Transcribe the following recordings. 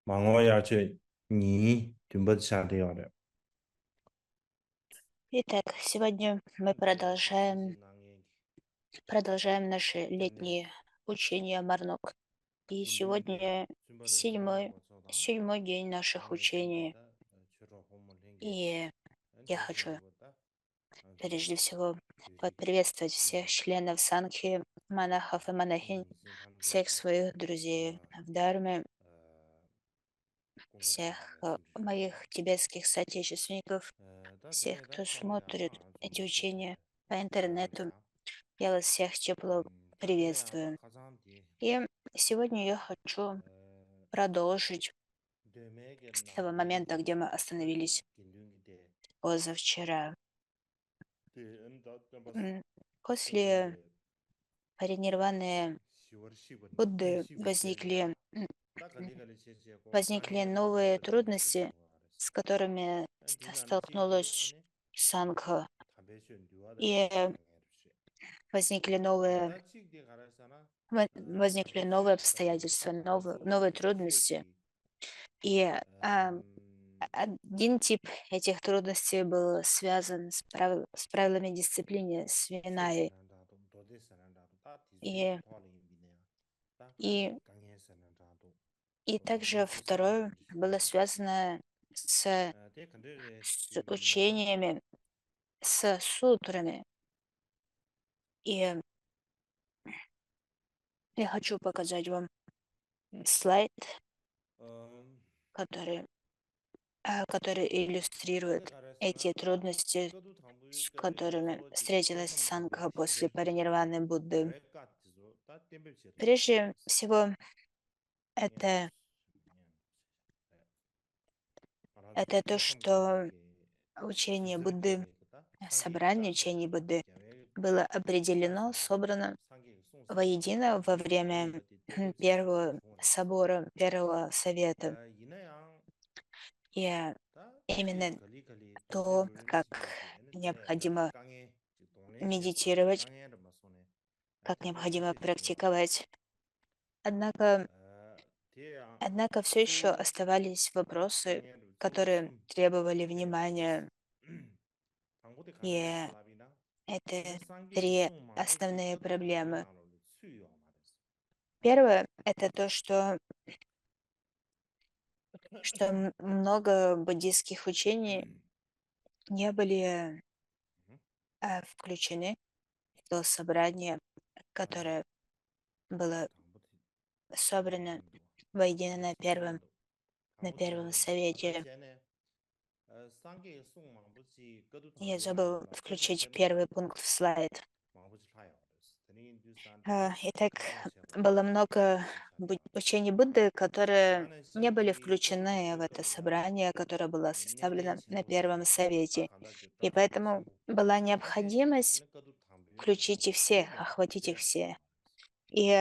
망어야채 니 듬버차리어래. Итак, сегодня мы продолжаем наши летние учения Марнок. И сегодня седьмой, седьмой день наших учений. И я хочу прежде всего поприветствовать всех членов Санхи, монахов и монахинь, всех своих друзей в Дарме, всех моих тибетских соотечественников, всех, кто смотрит эти учения по интернету. Я вас всех тепло приветствую. И сегодня я хочу продолжить с того момента, где мы остановились позавчера. После паринирваны Будды возникли новые трудности, с которыми столкнулась Сангха, и возникли новые, возникли новые обстоятельства, новые трудности. И один тип этих трудностей был связан с правилами дисциплины, с Винаей. И, и, и также второе было связано с учениями, с сутрами. И я хочу показать вам слайд, который, который иллюстрирует эти трудности, с которыми встретилась Сангха после паринирваны Будды. Прежде всего, это, это то, что учение Будды, собрание учений Будды было определено, собрано воедино во время первого собора, первого совета. И именно то, как необходимо медитировать, как необходимо практиковать. Однако, однако все еще оставались вопросы, которые требовали внимания. И это три основные проблемы. Первое — это то, что много буддийских учений не были включены в то собрание, которое было собрано воедино на первом совете. Я забыл включить первый пункт в слайд. Итак, было много учений Будды, которые не были включены в это собрание, которое было составлено на первом совете. И поэтому была необходимость включить их всех, охватить их все. И,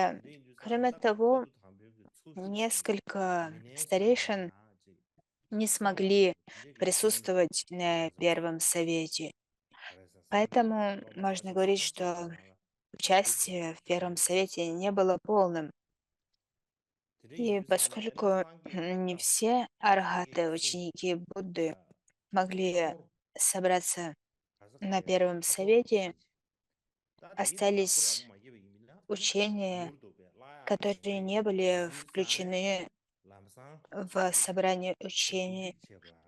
кроме того, несколько старейшин не смогли присутствовать на первом совете. Поэтому можно говорить, что участие в первом совете не было полным. И поскольку не все архаты, ученики Будды, могли собраться на первом совете, остались учения, которые не были включены в собрание учений,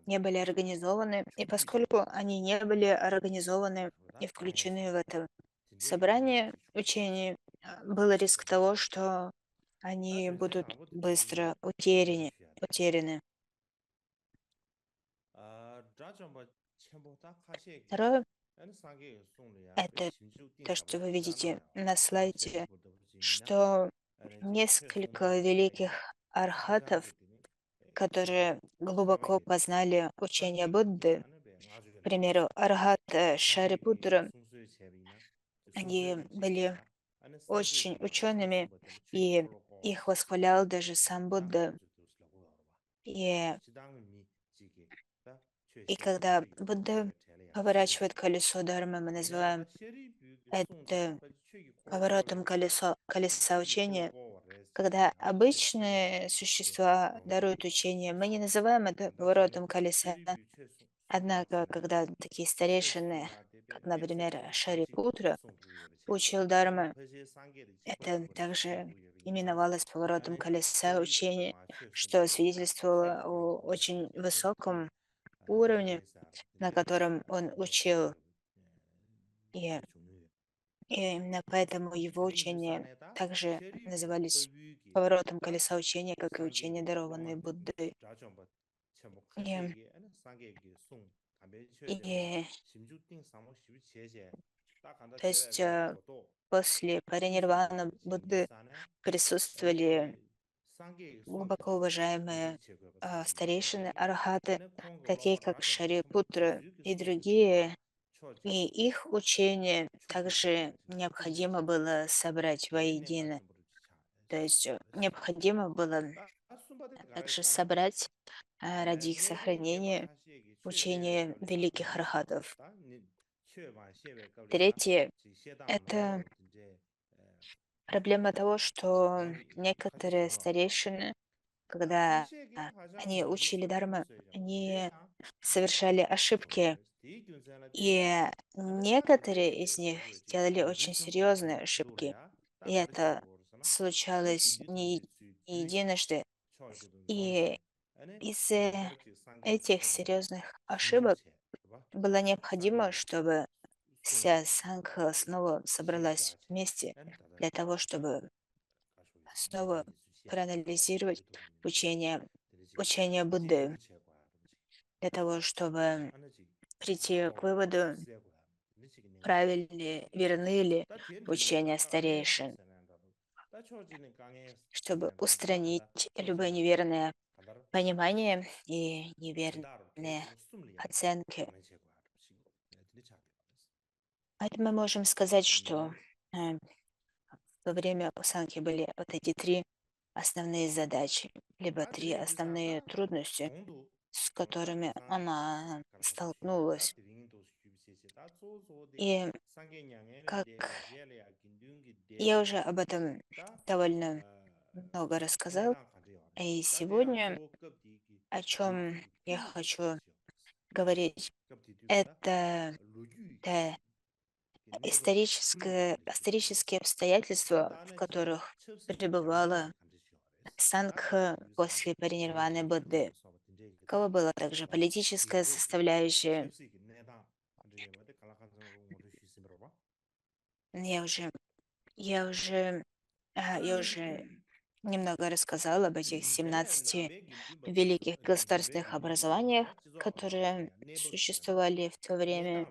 не были организованы. И поскольку они не были организованы и включены в это собрание учений, был риск того, что они будут быстро утеряны. Второе — это то, что вы видите на слайде, что несколько великих архатов, которые глубоко познали учение Будды, к примеру, архат Шарипутра, они были очень учеными, и их восхвалял даже сам Будда. И, и когда Будда поворачивает колесо Дharмы, мы называем это поворотом колеса учения, Когда обычные существа даруют учение, мы не называем это поворотом колеса. Однако, когда такие старейшины, как, например, Шарипутра, учил Дharma, это также именовалось поворотом колеса учения, что свидетельствовало о очень высоком уровне, на котором он учил. И, и именно поэтому его учения также назывались поворотом колеса учения, как и учения, дарованные Буддой. И, и то есть после паринирвана Будды присутствовали глубоко уважаемые старейшины, архаты, такие как Шарипутра и другие, и их учение также необходимо было собрать воедино. То есть необходимо было также собрать ради их сохранения учение великих архатов. Третье — это проблема того, что некоторые старейшины, когда они учили Дharma, они совершали ошибки, и некоторые из них делали очень серьезные ошибки. И это случалось не единожды. И из-за этих серьезных ошибок было необходимо, чтобы вся Сангха снова собралась вместе для того, чтобы снова проанализировать учение, учение Будды, для того, чтобы прийти к выводу, правильные, верны ли учения старейшин, чтобы устранить любое неверное понимание и неверные оценки. Поэтому мы можем сказать, что э, во время осанки были вот эти три основные задачи, либо три основные трудности, с которыми она столкнулась. И как я уже об этом довольно много рассказал, и сегодня о чем я хочу говорить, это те исторические обстоятельства, в которых пребывала Сангха после паринирваны Будды. Какова была также политическая составляющая. Я уже, я уже, я уже немного рассказала об этих 17 великих государственных образованиях, которые существовали в то время.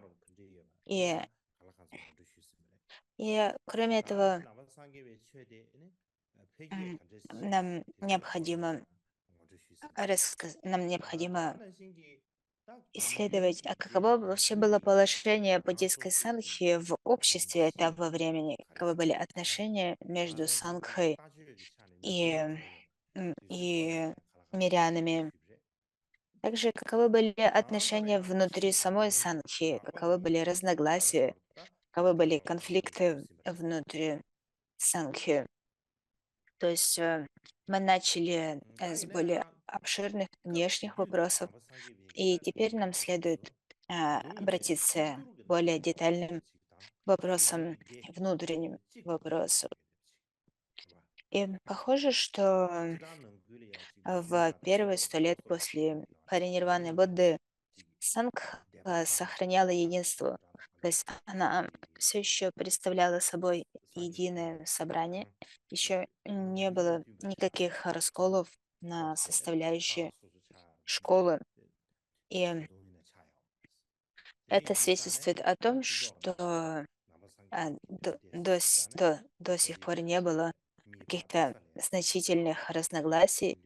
И, и кроме этого, м, нам необходимо исследовать, а каково вообще было положение буддийской сангхи в обществе этого времени, каковы были отношения между сангхой и, и мирянами. Также, каковы были отношения внутри самой сангхи, каковы были разногласия, каковы были конфликты внутри сангхи. То есть мы начали с более обширных внешних вопросов, и теперь нам следует обратиться к более детальным вопросам, внутренним вопросам. И похоже, что в первые 100 лет после паринирваны Будды Сангха сохраняла единство. То есть она все еще представляла собой единое собрание. Еще не было никаких расколов на составляющие школы. И это свидетельствует о том, что до сих пор не было каких-то значительных разногласий,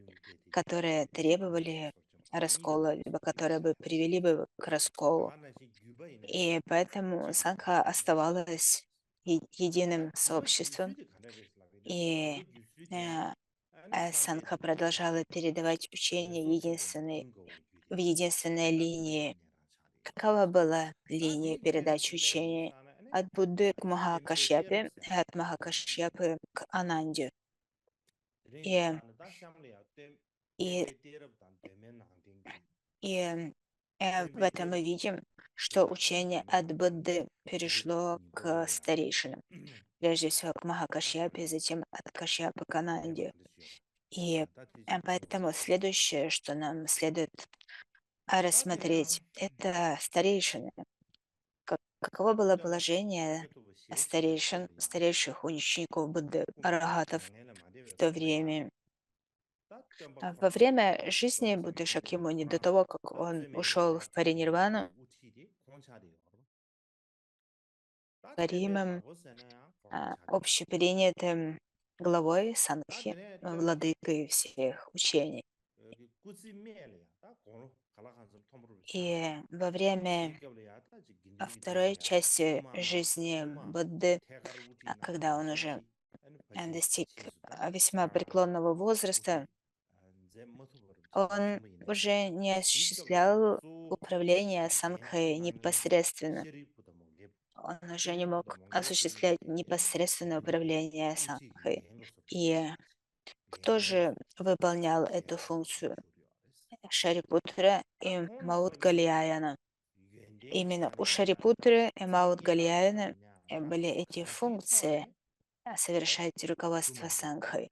которые требовали раскола, либо которые бы привели бы к расколу. И поэтому Сангха оставалась единым сообществом, и э, Сангха продолжала передавать учение в единственной линии. Какова была линия передачи учения? От Будды к Махакашьяпе и от Махакашьяпы к Ананде. И, и, и в этом мы видим, что учение от Будды перешло к старейшинам, прежде всего к Махакашьяпе, затем от Кашьяпа к Ананде. И поэтому следующее, что нам следует рассмотреть, это старейшины. Каково было положение старейших учеников Будды, арахатов в то время? Во время жизни Будды Шакьямуни, до того, как он ушел в паринирвану, Каримом, общепринятым главой Сангхи, владыкой всех учений. И во время второй части жизни Будды, когда он уже достиг весьма преклонного возраста, он уже не осуществлял управление Сангхой непосредственно. Он уже не мог осуществлять непосредственное управление Сангхой. И кто же выполнял эту функцию? Шарипутра и Маут Галияяна. Именно у Шарипутры и Маут Галияяна были эти функции совершать руководство Сангхой.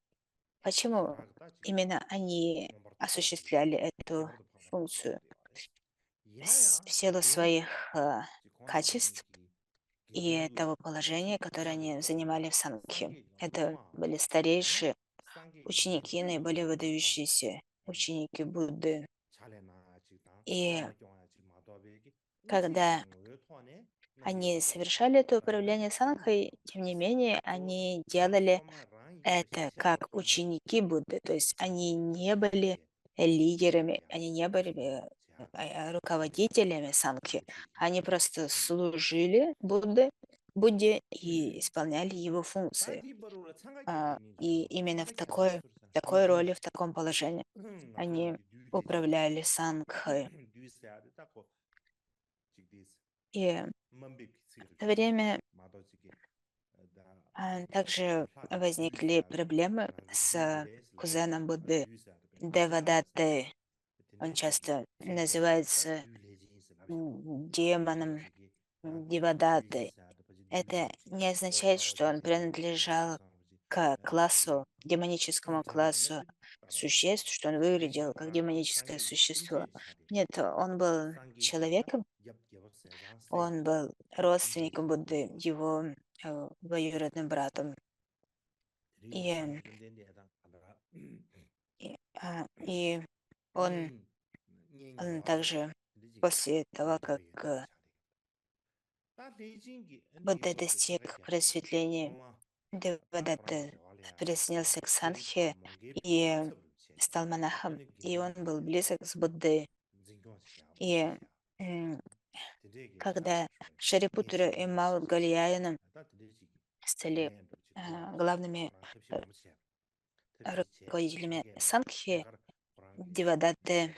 Почему именно они осуществляли эту функцию? В силу своих качеств и того положения, которое они занимали в Сангхе. Это были старейшие ученики, наиболее выдающиеся ученики Будды. И когда они совершали это управление Сангхой, тем не менее, они делали это как ученики Будды, то есть они не были лидерами, они не были руководителями Сангхи, они просто служили Будде и исполняли его функции. И именно в такой роли, в таком положении они управляли Сангхой. И в то время также возникли проблемы с кузеном Будды Девадаттой. Он часто называется демоном Девадаттой. Это не означает, что он принадлежал к классу, демоническому классу существ, что он выглядел как демоническое существо. Нет, он был человеком, он был родственником Будды, его двоюродным братом. И, и он также после того, как Будда достиг просветления, Девадатта присоединился к Сангхе и стал монахом, и он был близок с Буддой. И м, когда Шарипутра и Маут Галияна стали главными э, руководителями Сангхи, Девадатта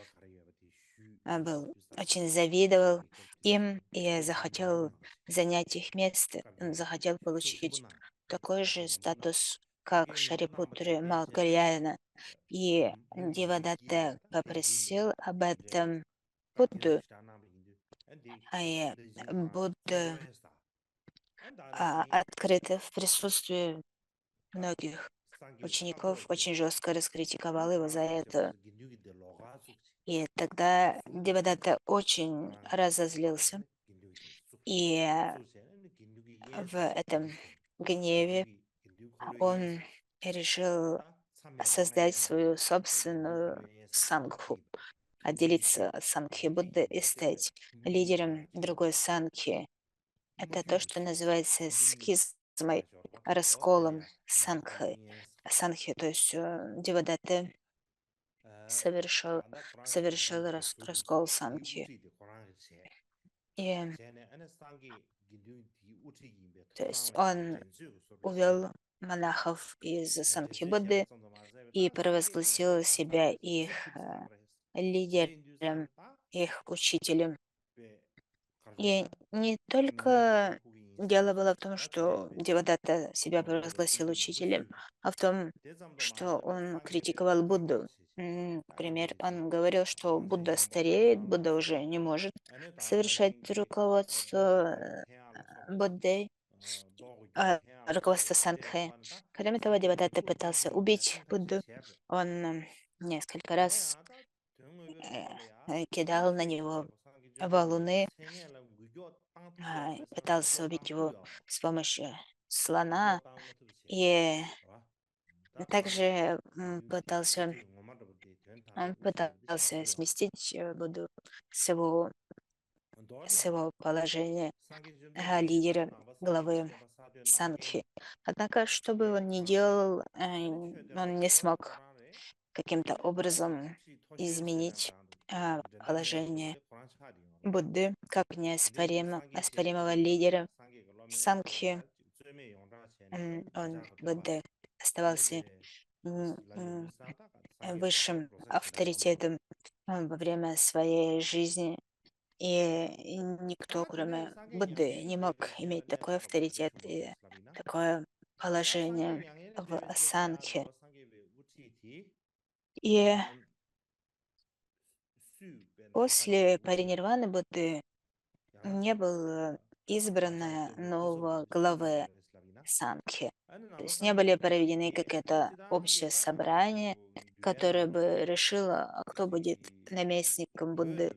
был очень завидовал им и захотел занять их место. Он захотел получить такой же статус, как Шарипутры Малкарьяна. И Девадатта попросил об этом Будду, и Будда открыто в присутствии многих учеников очень жестко раскритиковал его за это. И тогда Девадатта очень разозлился, и в этом гневе он решил создать свою собственную сангху, отделиться от сангхи Будды и стать лидером другой сангхи. Это то, что называется схизмой, расколом сангхи, то есть Девадатта совершил, совершил раскол сангхи. И, то есть он увел монахов из сангхи Будды и провозгласил себя их лидером, их учителем. И не только дело было в том, что Девадатта себя провозгласил учителем, а в том, что он критиковал Будду. Например, он говорил, что Будда стареет, Будда уже не может совершать руководство Буддой, руководство Сангхой. Кроме того, Девадатта пытался убить Будду. Он несколько раз кидал на него валуны, пытался убить его с помощью слона и также он пытался сместить Будду с его, с его положения лидера, главы Сангхи. Однако, что бы он ни делал, он не смог каким-то образом изменить положение Будды как оспоримого лидера Сангхи. Он, Будда, оставался м, м, высшим авторитетом во время своей жизни, и никто, кроме Будды, не мог иметь такой авторитет и такое положение в Сангхе. И после паринирваны Будды не было избрано нового главы Сангхи. То есть не были проведены какое-то общее собрание, которое бы решило, кто будет наместником Будды,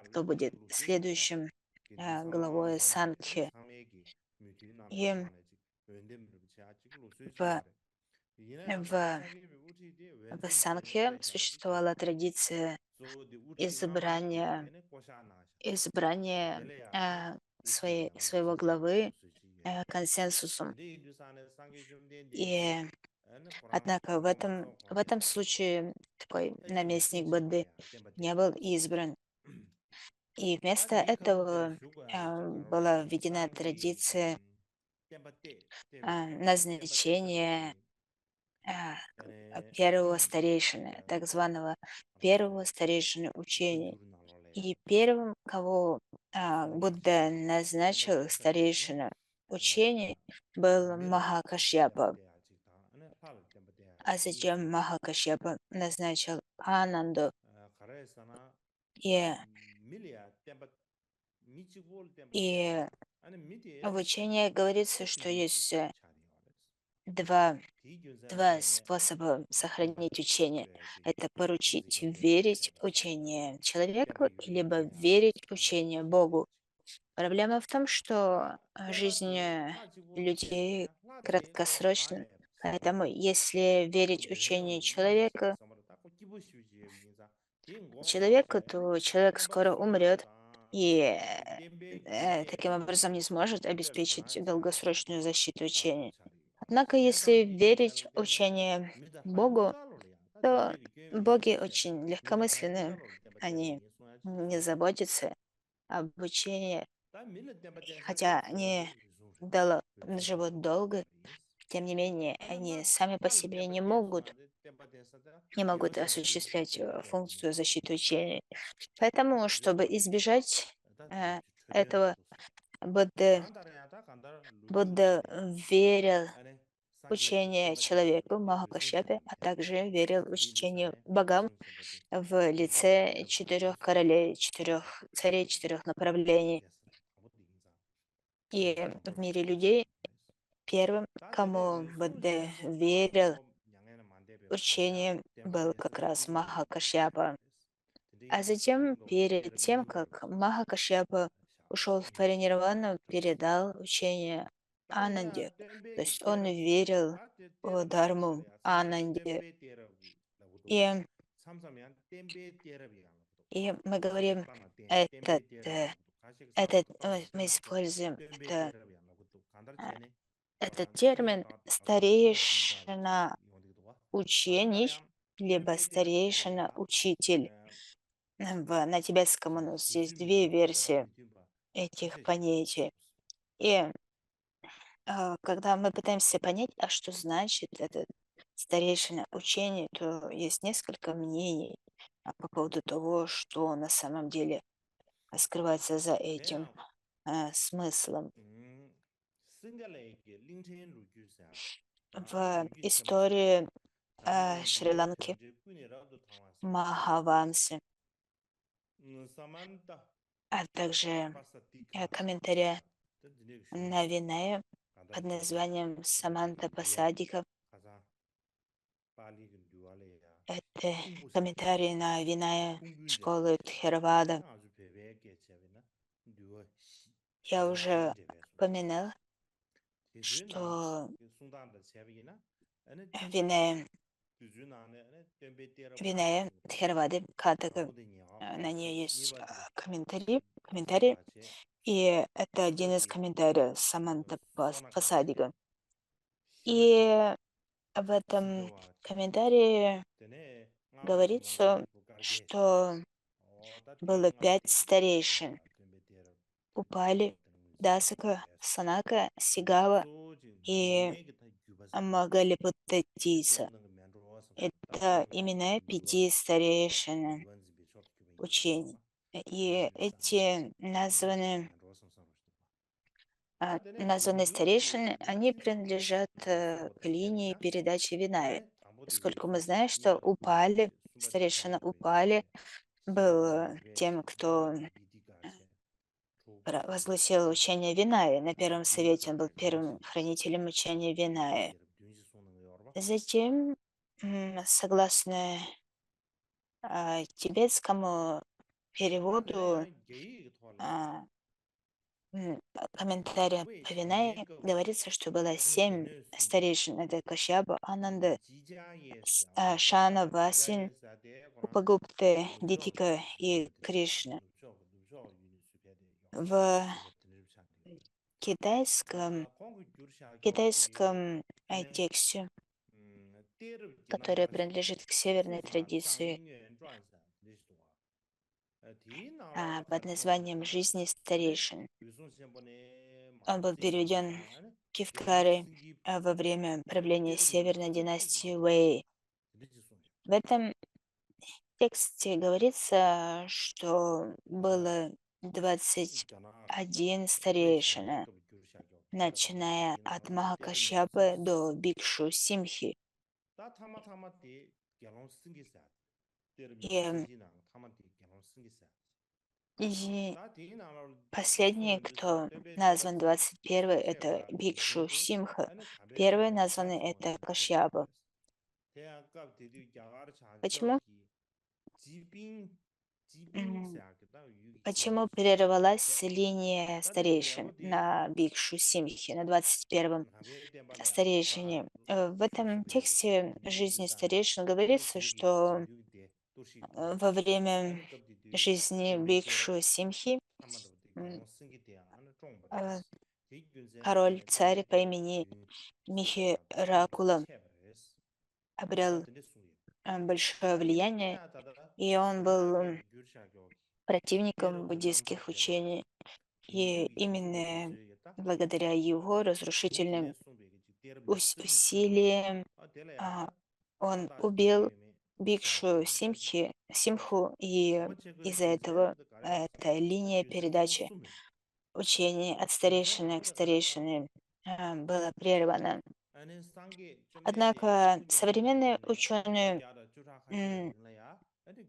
кто будет следующим главой Сангхи. И в, в, в Сангхе существовала традиция избрания, избрания своего главы консенсусом. И однако в этом случае такой наместник Будды не был избран. И вместо этого была введена традиция назначения а, первого старейшины, так званого первого старейшины учения. И первым, кого Будда назначил старейшина учения, был Махакашьяпа, а затем Махакашьяпа назначил Ананду. И, и в учении говорится, что есть два, два способа сохранить учение. Это поручить верить учение человеку, либо верить учение Богу. Проблема в том, что жизнь людей краткосрочна. Поэтому, если верить учению человеку, то человек скоро умрет и таким образом не сможет обеспечить долгосрочную защиту учения. Однако, если верить учению Богу, то боги очень легкомысленны, они не заботятся об учении, и хотя они живут долго, тем не менее, они сами по себе не могут осуществлять функцию защиты учения. Поэтому, чтобы избежать э, этого, Будда, Будда верил учение человеку, Махакашьяпе, а также верил учению богам в лице четырех королей, четырех царей, четырех направлений. И в мире людей первым, кому Будда верил учение, был как раз Махакашьяпа. А затем, перед тем, как Махакашьяпа ушел в паринирвану, передал учение Ананде. То есть он верил в Дharму Ананде. И, и мы говорим, мы используем э, этот термин старейшина учений, либо старейшина учитель. На тибетском у нас есть две версии этих понятий. И когда мы пытаемся понять, а что значит это старейшина учение, то есть несколько мнений по поводу того, что на самом деле скрывается за этим смыслом. В истории Шри-Ланки Махавамсы, а также комментария на Винае под названием Саманта Пасадика. Это комментарий на Виная школы Тхеравада. Я уже упоминал, что Виная, Виная Тхеравады Катака, на ней есть комментарий, и это один из комментариев Саманта Пасадика. И в этом комментарии говорится, что было 5 старейшин. Упали Дасака, Санака, Сигава и Магалипуттатиса. Это имена 5 старейшин учений. И эти названные старейшины, они принадлежат к линии передачи Винави, поскольку мы знаем, что старейшина Упали был тем, кто возгласил учение Винаи. На Первом Совете он был первым хранителем учения Винаи. Затем, согласно тибетскому переводу а, комментария по Винае, говорится, что было 7 старейшин. Это Кашьяба, Ананда, Шана, Васин, Упагупты, Дитика и Кришна. В китайском тексте, который принадлежит к северной традиции, под названием «Жизни старейшин». Он был переведен Кивкарой во время правления северной династии Вэй. В этом тексте говорится, что было 21 старейшина, начиная от Махакашьяпы до Бикшу Симхи. И последний, кто назван 21-й, это Бикшу Симха. Первый названный это Кашьяпа. Почему? Почему прервалась линия старейшин на Бикшу Симхи, на 21-м старейшине? В этом тексте жизни старейшин говорится, что во время жизни Бикшу Симхи э, царь по имени Михиракула обрел большое влияние, и он был противником буддийских учений. И именно благодаря его разрушительным усилиям он убил Бикшу Симху, и из-за этого эта линия передачи учений от старейшины к старейшине была прервана. Однако современные ученые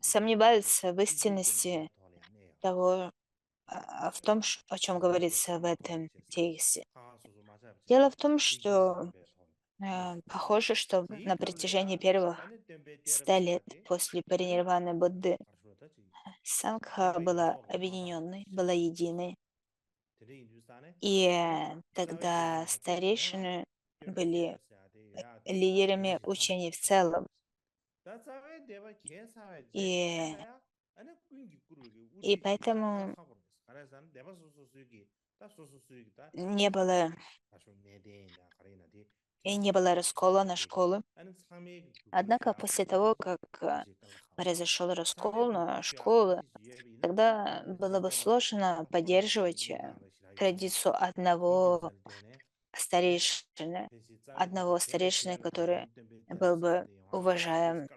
сомневаются в истинности того, в том, о чем говорится в этом тексте. Дело в том, что похоже, что на протяжении первых 100 лет после паринирваны Будды Сангха была объединенной, была единой. И тогда старейшины были лидерами учений в целом. И, и поэтому не было, не было раскола на школы. Однако после того, как произошел раскол на школы, тогда было бы сложно поддерживать традицию одного старейшины, который был бы уважаем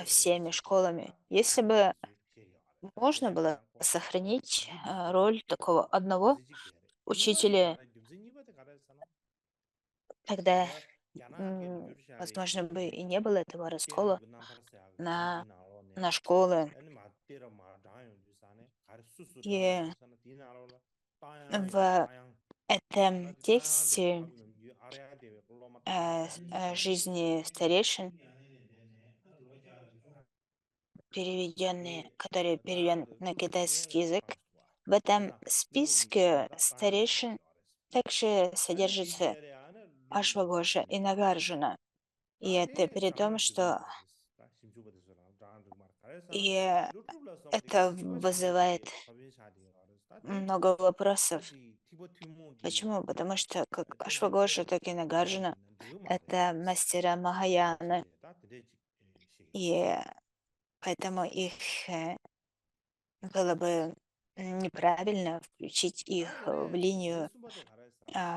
всеми школами. Если бы можно было сохранить роль такого одного учителя, тогда, возможно, бы и не было этого раскола на, на школы. И в этом тексте жизни старейшин, который переведен на китайский язык, в этом списке старейшин также содержится Ашвагоша и Нагарджуна. И это при том, что и это вызывает много вопросов. Почему? Потому что как Ашвагоша, так и Нагарджуна — это мастера Махаяны, и поэтому их было бы неправильно включить их в линию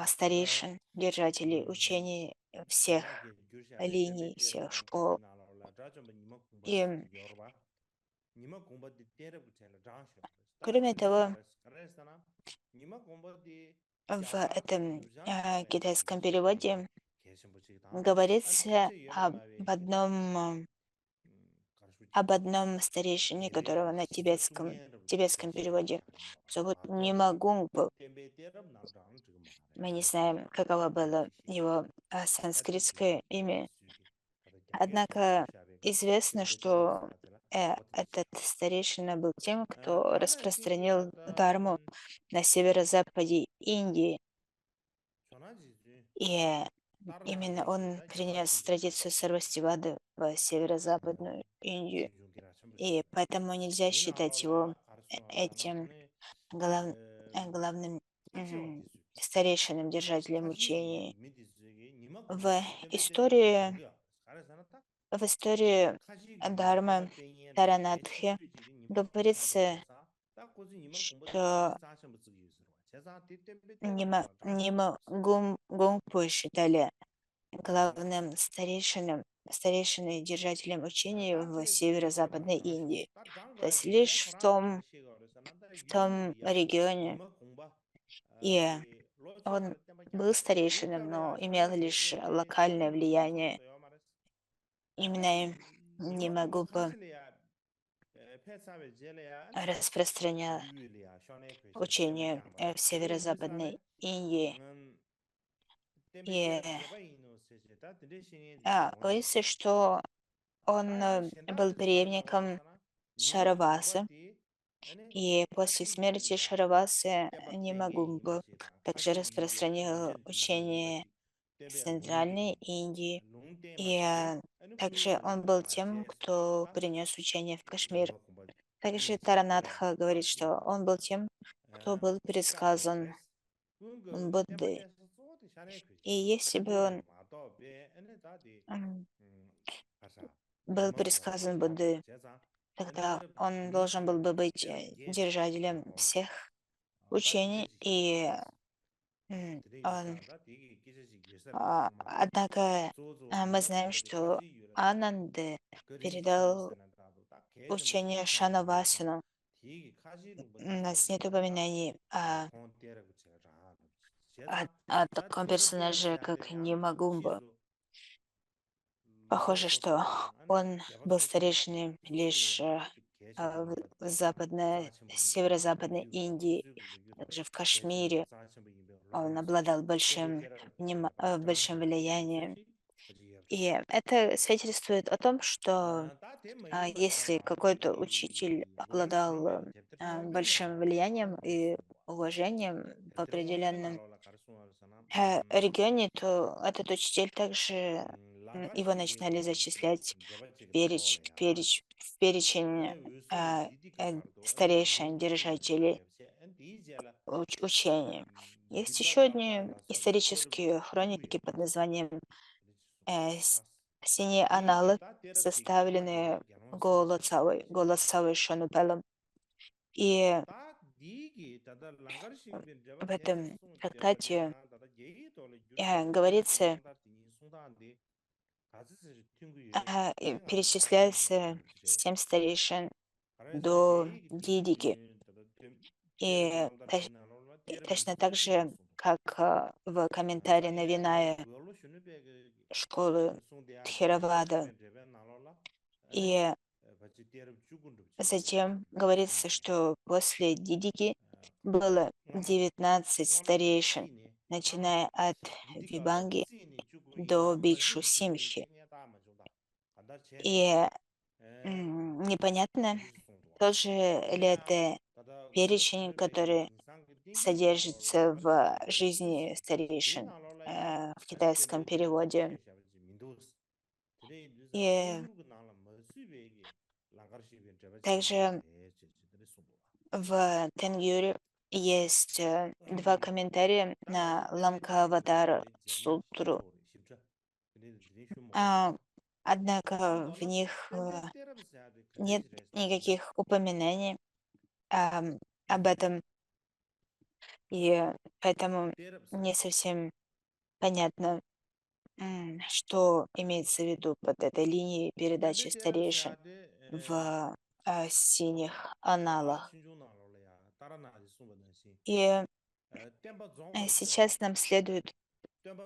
старейшин, держателей учений всех линий, всех школ. И кроме того, в этом китайском переводе говорится об одном старейшине, которого на тибетском переводе зовут Нимагунгпо. Мы не знаем, каково было его санскритское имя. Однако известно, что этот старейшина был тем, кто распространил дхарму на северо-западе Индии. И именно он принес традицию Сарвастивады в северо-западную Индию. И поэтому нельзя считать его этим глав- главным старейшинным держателем учения. В истории, в истории Дharma Таранатхи говорится, что Гумпу считали главным старейшиной держателем учения в северо-западной Индии. То есть лишь в том регионе. И он был старейшином, но имел лишь локальное влияние. Именно не могу бы распространял учение в северо-западной Индии. И говорится, что он был преемником Шаравасы, и после смерти Шаравасы Нимагумбу также распространил учение в Центральной Индии. И также он был тем, кто принес учение в Кашмир. Также Таранатха говорит, что он был тем, кто был предсказан Буддой. И если бы он м, был предсказан Буддой, тогда он должен был бы быть держателем всех учений. И однако мы знаем, что Ананды передал учение Шанавасану. У нас нет упоминаний о таком персонаже, как Нимагумба. Похоже, что он был старейшиной лишь в северо-западной Индии, а также в Кашмире. Он обладал большим влиянием. И это свидетельствует о том, что если какой-то учитель обладал большим влиянием и уважением в определенном регионе, то этот учитель также его начинали зачислять в перечень старейшин, держателей учения. Есть еще одни исторические хроники под названием «Синие аналы», составленные Голоцавой Шонупелом. И в этом трактате говорится, и перечисляется 7 старейшин до Дидики. И точно так же как в комментарии на Виная школы Тхеравада. И затем говорится, что после Дидики было 19 старейшин, начиная от Вибанги до Бикшу Симхи. И непонятно, тоже ли это перечень, который содержится в жизни старейшин в китайском переводе. И также в Тенгюре есть два комментария на Ламка-аватара сутру. А, Однако в них нет никаких упоминаний об этом, и поэтому не совсем понятно, что имеется в виду под этой линией передачи старейшин в синих аналах. И сейчас нам следует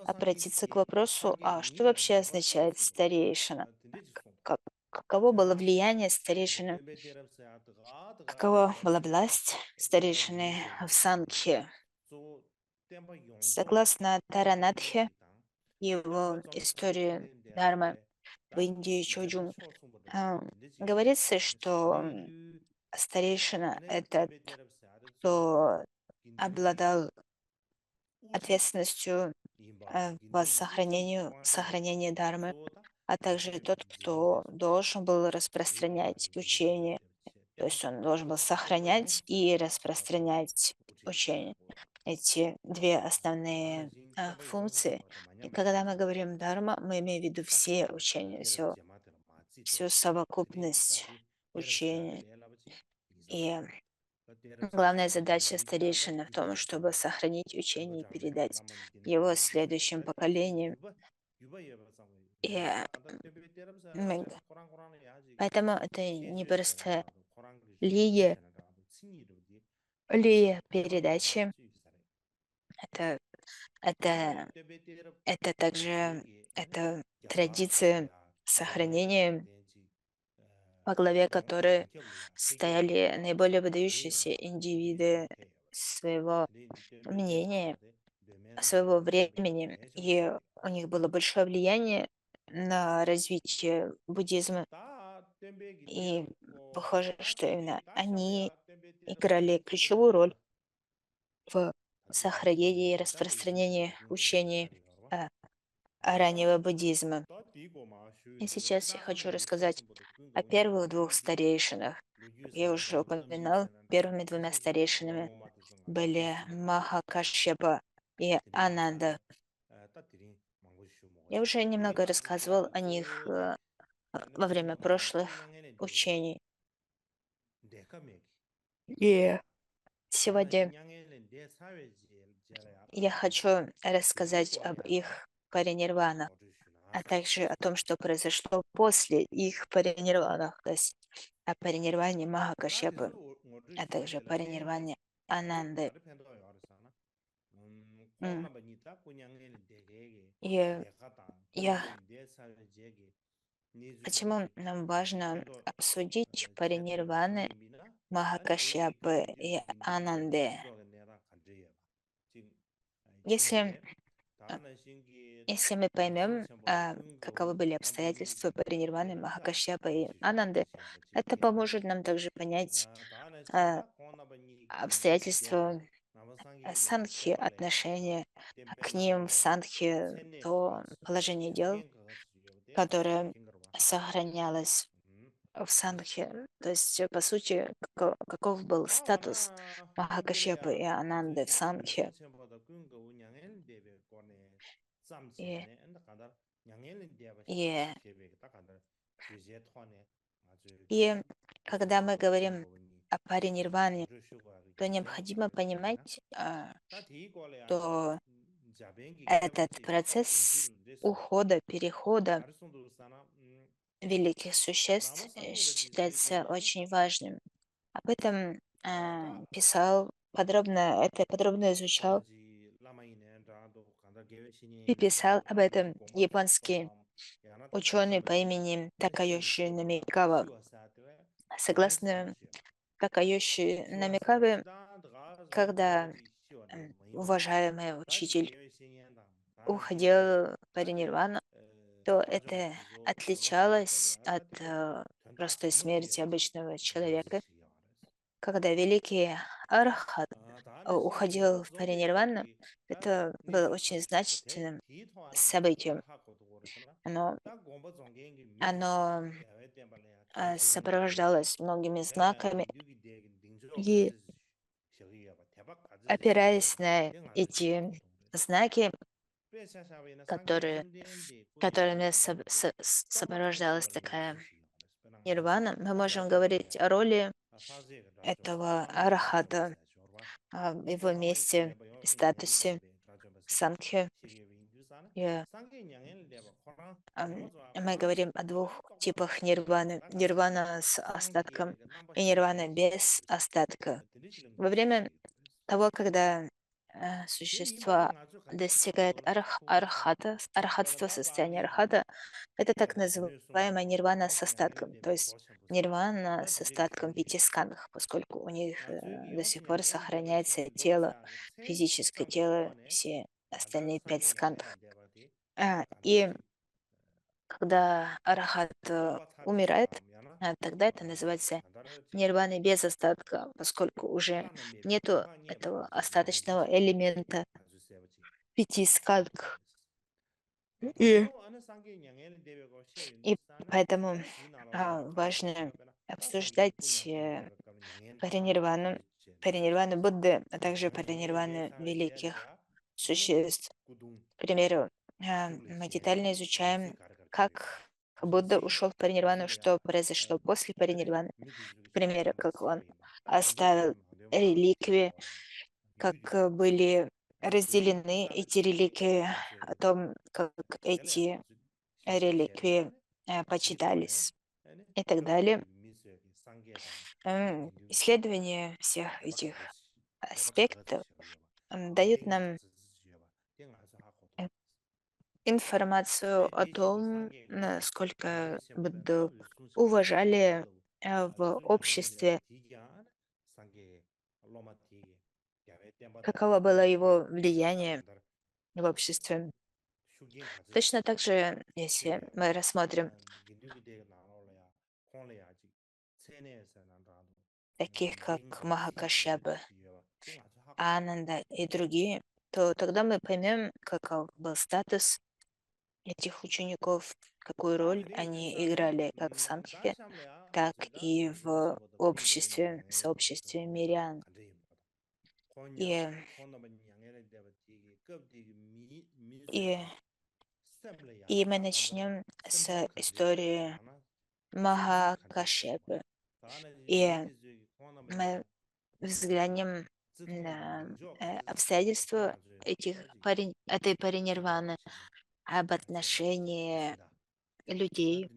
обратиться к вопросу, а что вообще означает старейшина? Как- Каково было влияние старейшины, какова была власть старейшины в Санхе? Согласно Таранатхе, его истории Дharma в Индии Чоджун, а, говорится, что старейшина — это кто обладал ответственностью по сохранению Дharмы, а также тот, кто должен был распространять учение. То есть он должен был сохранять и распространять учение. Эти две основные функции. И когда мы говорим Дharma, мы имеем в виду все учения, всю совокупность учения. И главная задача старейшины в том, чтобы сохранить учение и передать его следующим поколениям. И мы поэтому это не просто линия, линия передачи, это, это, это также это традиция сохранения, во главе которой стояли наиболее выдающиеся индивиды своего мнения, своего времени, и у них было большое влияние на развитие буддизма. И похоже, что именно они играли ключевую роль в сохранении и распространении учений а, раннего буддизма. И сейчас я хочу рассказать о первых двух старейшинах. Как я уже упоминал, первыми двумя старейшинами были Махакашьяпа и Ананда. Я уже немного рассказывал о них во время прошлых учений. И сегодня я хочу рассказать об их паринирванах, а также о том, что произошло после их паринирванах, то есть о паринирване Махакашьяпы, а также паринирване Ананды. М. И я, почему нам важно обсудить паринирваны Махакашьяпы и Ананды? Если, а, если мы поймем, каковы были обстоятельства паринирваны Махакашьяпы и Ананды, это поможет нам также понять а, обстоятельства санхи, отношения к ним в санхи, то положение дел, которое сохранялось в санхе. То есть, по сути, каков был статус Махакашьяпы и Ананды в санхе. И, и, и когда мы говорим о паре нирваны, то необходимо понимать, что этот процесс ухода, перехода великих существ считается очень важным. Об этом писал подробно, это подробно изучал И писал об этом японский ученый по имени Такайоши Намикава. Согласно Такайоши Намикаве, когда уважаемый учитель уходил в нирвану, то это отличалось от простой смерти обычного человека. Когда великий Архат уходил в паринирвану, это было очень значительным событием. Оно, оно сопровождалось многими знаками, и опираясь на эти знаки, которые, которыми сопровождалась такая нирвана, мы можем говорить о роли этого арахата, его месте и статусе санкхи. И, мы говорим о двух типах нирваны. Нирвана с остатком и нирвана без остатка. Во время того, когда существо достигает архатства, состояния архата, это так называемая нирвана с остатком, то есть нирвана с остатком пяти скандх, поскольку у них до сих пор сохраняется тело, физическое тело, все остальные пять скандх. И когда архат умирает, тогда это называется нирваной без остатка, поскольку уже нету этого остаточного элемента пяти скандх. И, и поэтому важно обсуждать паринирвану, паринирвану Будды, а также паринирвану великих существ. К примеру, мы детально изучаем, как Будда ушел в паринирвану, что произошло после паринирваны. К примеру, как он оставил реликвии, как были разделены эти реликвии, о том, как эти реликвии почитались и так далее. Исследование всех этих аспектов дают нам э, информацию о том, насколько Будду уважали в обществе, каково было его влияние в обществе. Точно так же, если мы рассмотрим таких, как Махакашьяпа, Ананда и другие, то тогда мы поймем, каков был статус этих учеников, какую роль они играли как в Сангхе, так и в обществе, сообществе мирян. И, и, и мы начнем с истории Махакашьяпы. И мы взглянем на обстоятельства этой паринирваны, об отношении людей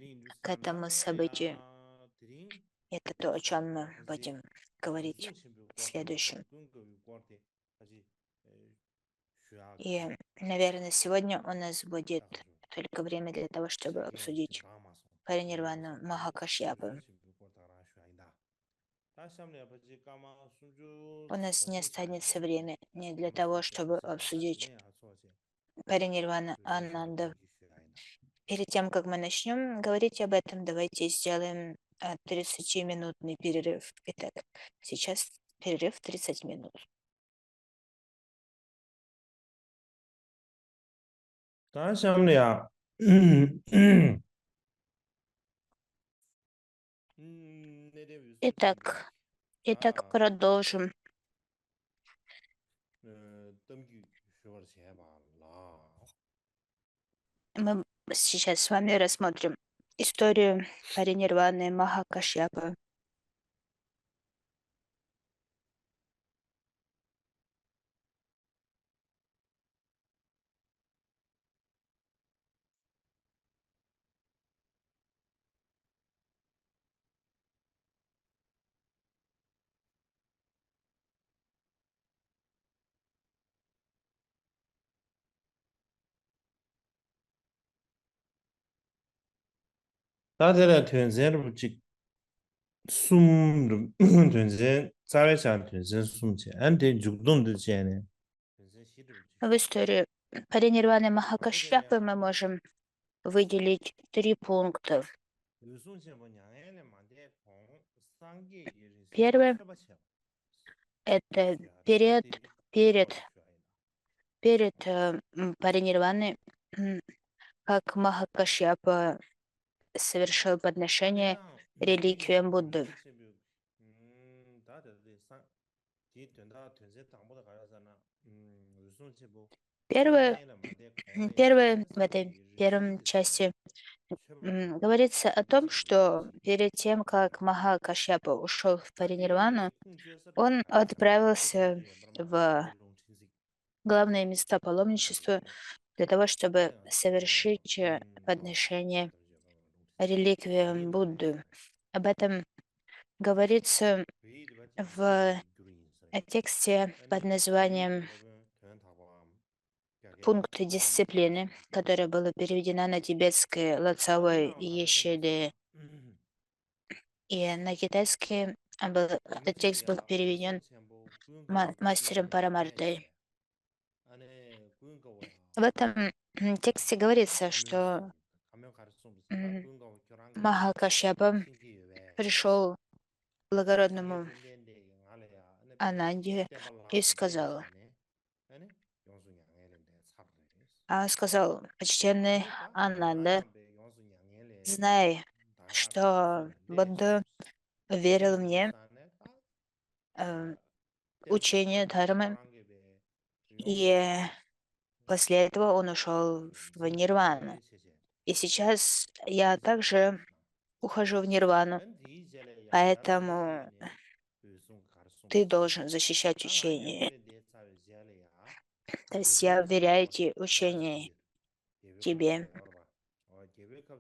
к этому событию. Это то, о чем мы будем говорить в следующем. И, наверное, сегодня у нас будет только время для того, чтобы обсудить паринирвану Махакашьяпы. У нас не останется времени для того, чтобы обсудить паринирвану Ананда. Перед тем, как мы начнем говорить об этом, давайте сделаем 30-минутный перерыв. Итак, сейчас перерыв 30 минут. 大家想的呀，嗯嗯 Итак, итак, продолжим. Мы сейчас с вами рассмотрим историю паринирваны Махакашьяпы. 다들 전세를 직 숨, 전세, 사회상 전세 숨지. 안돼 죽동도 지네. В истории паренирваны Махакашьяпы мы можем выделить три пункта. Первое — это перед, паренирваной, м, как Махакашьяпа совершил подношение реликвиям Будды. Первое, первое в этой первом части говорится о том, что перед тем, как Махакашьяпа ушел в паринирвану, он отправился в главные места паломничества для того, чтобы совершить подношение реликвиям Будды. Об этом говорится в тексте под названием «Пункты дисциплины», которое было переведено на тибетский Лацавой Ещеде, и на китайский этот текст был переведен мастером Парамартой. В этом тексте говорится, что Махакашьяпа пришел к благородному Ананде и сказал, почтенный Ананда, знай, что Будда верил мне э, учение Дхармы, и после этого он ушел в нирвану. И сейчас я также ухожу в нирвану, поэтому ты должен защищать учение. То есть я вверяю эти учения тебе.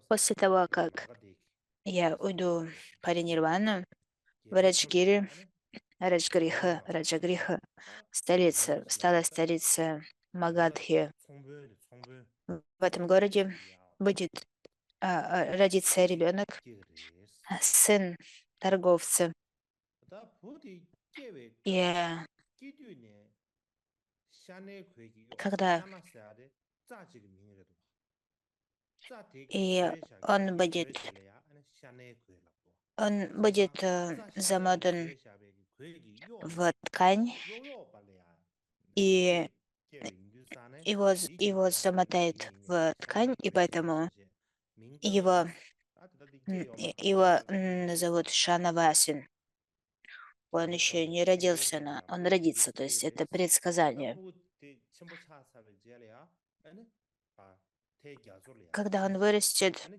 После того, как я уйду в паринирвану в Раджгире, Раджагриха, стала столица Магадхи. В этом городе будет родиться ребенок, сын торговца. И когда и он будет замотан в ткань, и его замотает в ткань, и поэтому его, его назовут Шанавасин. Он еще не родился, но он родится, то есть это предсказание. Когда он вырастет,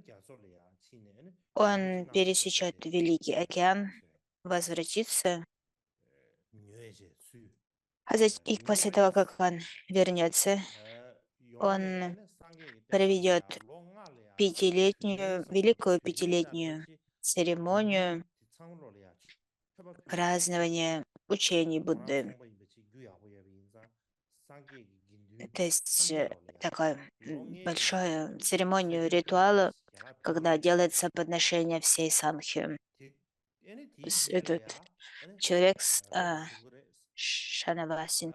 он пересечет Великий океан, возвратится, и после того, как он вернется, он проведет великую пятилетнюю церемонию празднования учений Будды. То есть такая большая церемонию ритуала, когда делается подношение всей санхи. Этот человек Шанавасин,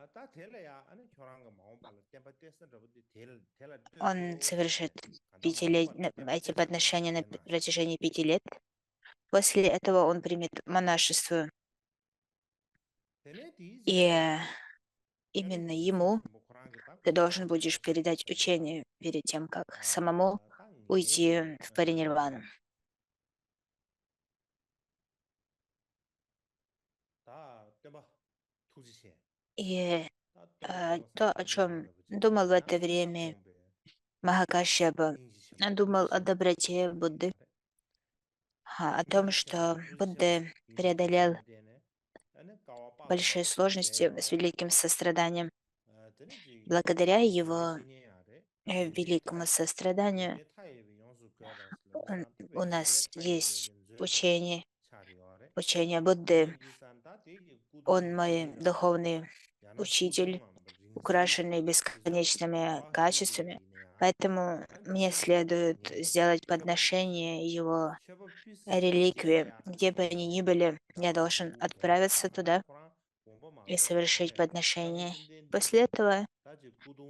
он совершит эти подношения на протяжении 5 лет. После этого он примет монашество. И именно ему ты должен будешь передать учение перед тем, как самому уйти в паринирвану. И то, о чем думал в это время Махакашьяпа, думал о доброте Будды, о том, что Будда преодолел большие сложности с великим состраданием. Благодаря его великому состраданию у нас есть учение Будды. Он мой духовный учитель, украшенный бесконечными качествами. Поэтому мне следует сделать подношение его реликвии, где бы они ни были, я должен отправиться туда и совершить подношение. После этого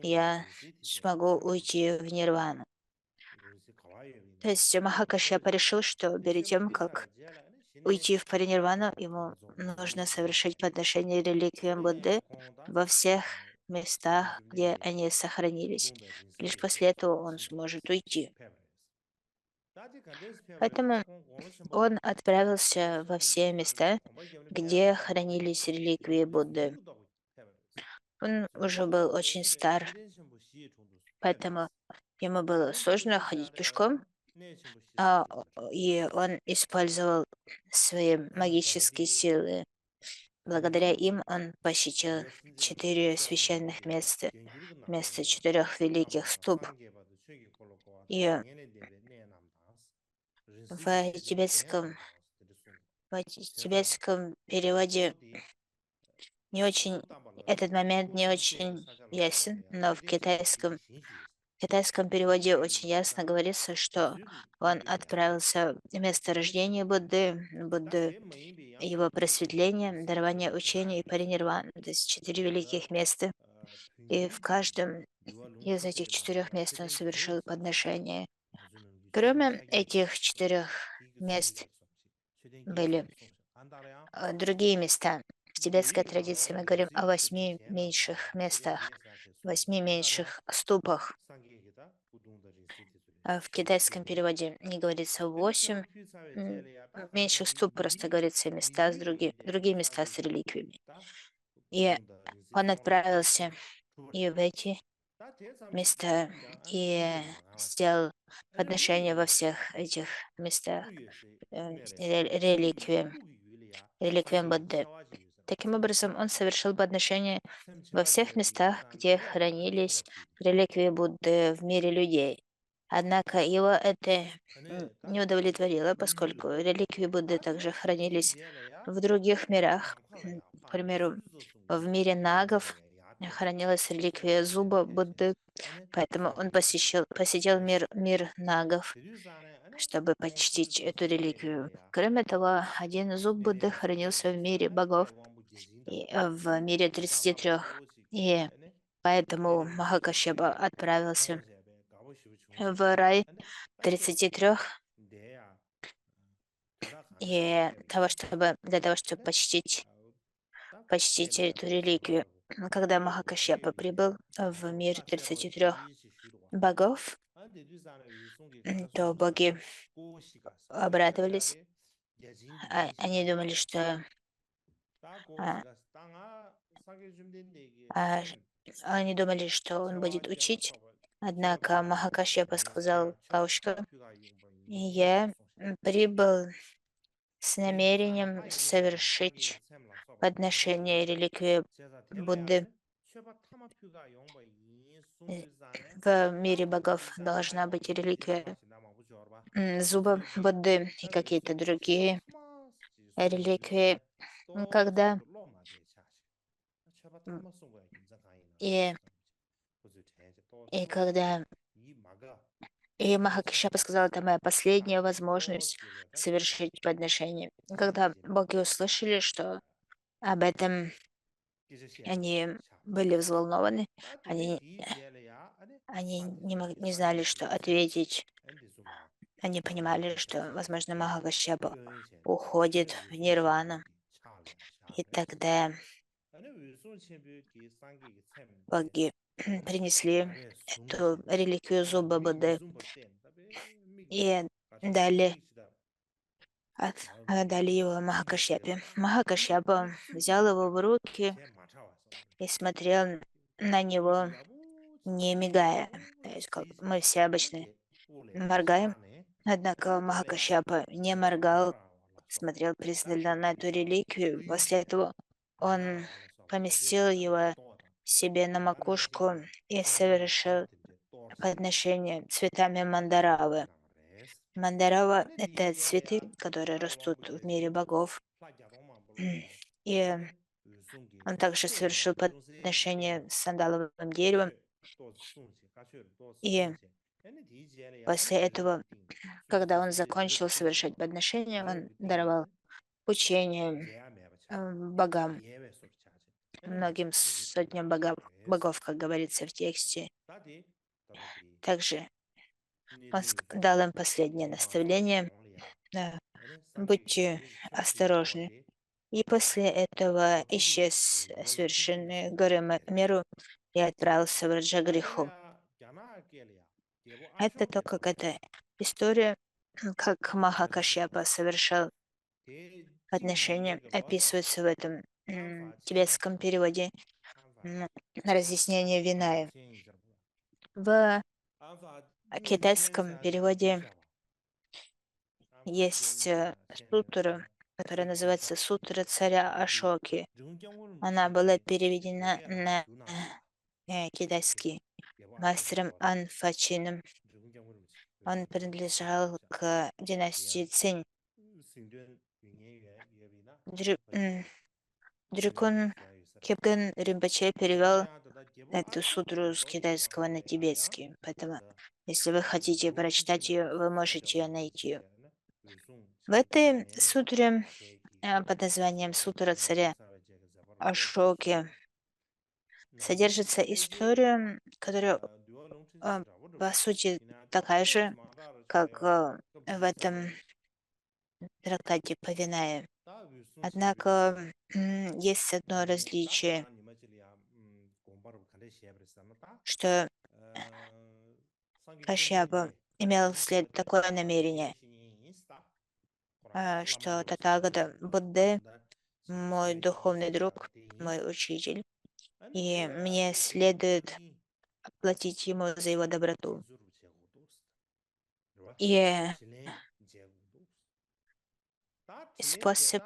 я смогу уйти в нирвану. То есть Махакашьяпа решил, что перед тем, как уйти в паринирвану, ему нужно совершить подношение реликвиям Будды во всех местах, где они сохранились. Лишь после этого он сможет уйти. Поэтому он отправился во все места, где хранились реликвии Будды. Он уже был очень стар, поэтому ему было сложно ходить пешком, и он использовал свои магические силы. Благодаря им он посетил 4 священных места, место 4 великих ступ. И в тибетском переводе не очень, этот момент не очень ясен, но в китайском переводе очень ясно говорится, что он отправился в место рождения Будды, его просветление, дарование учения и паринирвана, то есть 4 великих места. И в каждом из этих 4 мест он совершил подношение. Кроме этих 4 мест были другие места. В тибетской традиции мы говорим о 8 меньших местах, 8 меньших ступах. А в китайском переводе не говорится 8 меньших ступ, просто говорится места другие места с реликвиями. И он отправился и в эти места и сделал подношения во всех этих местах реликвиям Будды. Таким образом, он совершил подношение во всех местах, где хранились реликвии Будды в мире людей. Однако его это не удовлетворило, поскольку реликвии Будды также хранились в других мирах. К примеру, в мире нагов хранилась реликвия зуба Будды, поэтому он посетил мир нагов, чтобы почтить эту реликвию. Кроме того, один зуб Будды хранился в мире богов, в мире 33. И поэтому Махакашьяпа отправился в рай 33, и для того, чтобы почтить эту реликвию. Когда Махакашьяпа прибыл в мир 33 богов, то боги обрадовались. Они думали, что а, а, они думали, что он будет учить. Однако Махакашьяпа сказал Каушка: «Я прибыл с намерением совершить подношение реликвии Будды. Э, В мире богов должна быть реликвия зуба Будды и какие-то другие реликвии. Когда м, и, и когда и Махакашьяпа сказал, это моя последняя возможность совершить подношение. Когда боги услышали, что об этом, они были взволнованы, они, они не знали, что ответить. Они понимали, что, возможно, Махакашьяпа уходит в нирвану. И тогда боги принесли эту реликвию зуба Будды и дали, дали его Махакашьяпе. Махакашьяпа взял его в руки и смотрел на него, не мигая. То есть, как мы все обычно моргаем. Однако Махакашьяпа не моргал, смотрел пристально на эту реликвию. После этого он поместил его себе на макушку и совершил подношение цветами мандаравы. Мандарава — это цветы, которые растут в мире богов. И он также совершил подношение с сандаловым деревом И после этого, когда он закончил совершать подношения, он даровал учение богам, многим сотням богов, как говорится в тексте. Также он дал им последнее наставление: э, будьте осторожны. И после этого исчез с вершины горы Меру и отправился в Раджагриху. Это то, как эта история, как Махакашьяпа совершал подношение, описывается в этом тибетском переводе м, разъяснение Виная. В китайском переводе есть сутра, которая называется Сутра царя Ашоки. Она была переведена на китайский мастером Анфачином. Он принадлежал к династии Цинь. Дрюкун Кепген Ринпоче перевел эту сутру с китайского на тибетский, поэтому, если вы хотите прочитать ее, вы можете ее найти. В этой сутре под названием Сутра царя Ашоки содержится история, которая а, по сути такая же, как в этом трактате Повиная. Однако есть одно различие, что Кашьяпа имел такое намерение, что Татагата Будда мой духовный друг, мой учитель, и мне следует платить ему за его доброту. И способ,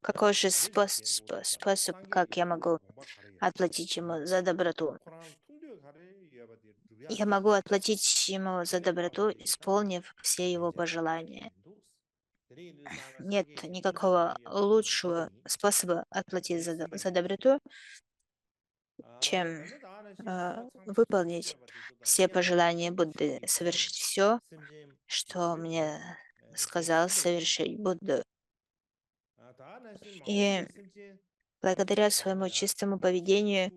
какой же способ, как я могу отплатить ему за доброту? Я могу отплатить ему за доброту, исполнив все его пожелания. Нет никакого лучшего способа отплатить за доброту, чем выполнить все пожелания Будды, совершить все, что мне сказал совершить Будда. И благодаря своему чистому поведению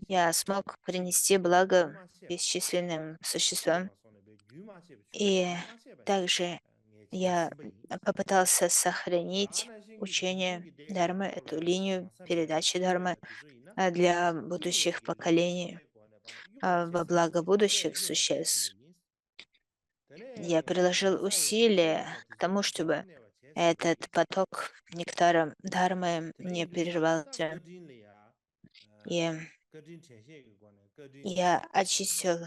я смог принести благо бесчисленным существам. И также я попытался сохранить учение Дharмы, эту линию передачи Дharмы для будущих поколений, во благо будущих существ. Я приложил усилия к тому, чтобы этот поток нектара Дharмы не прервался. И я очистил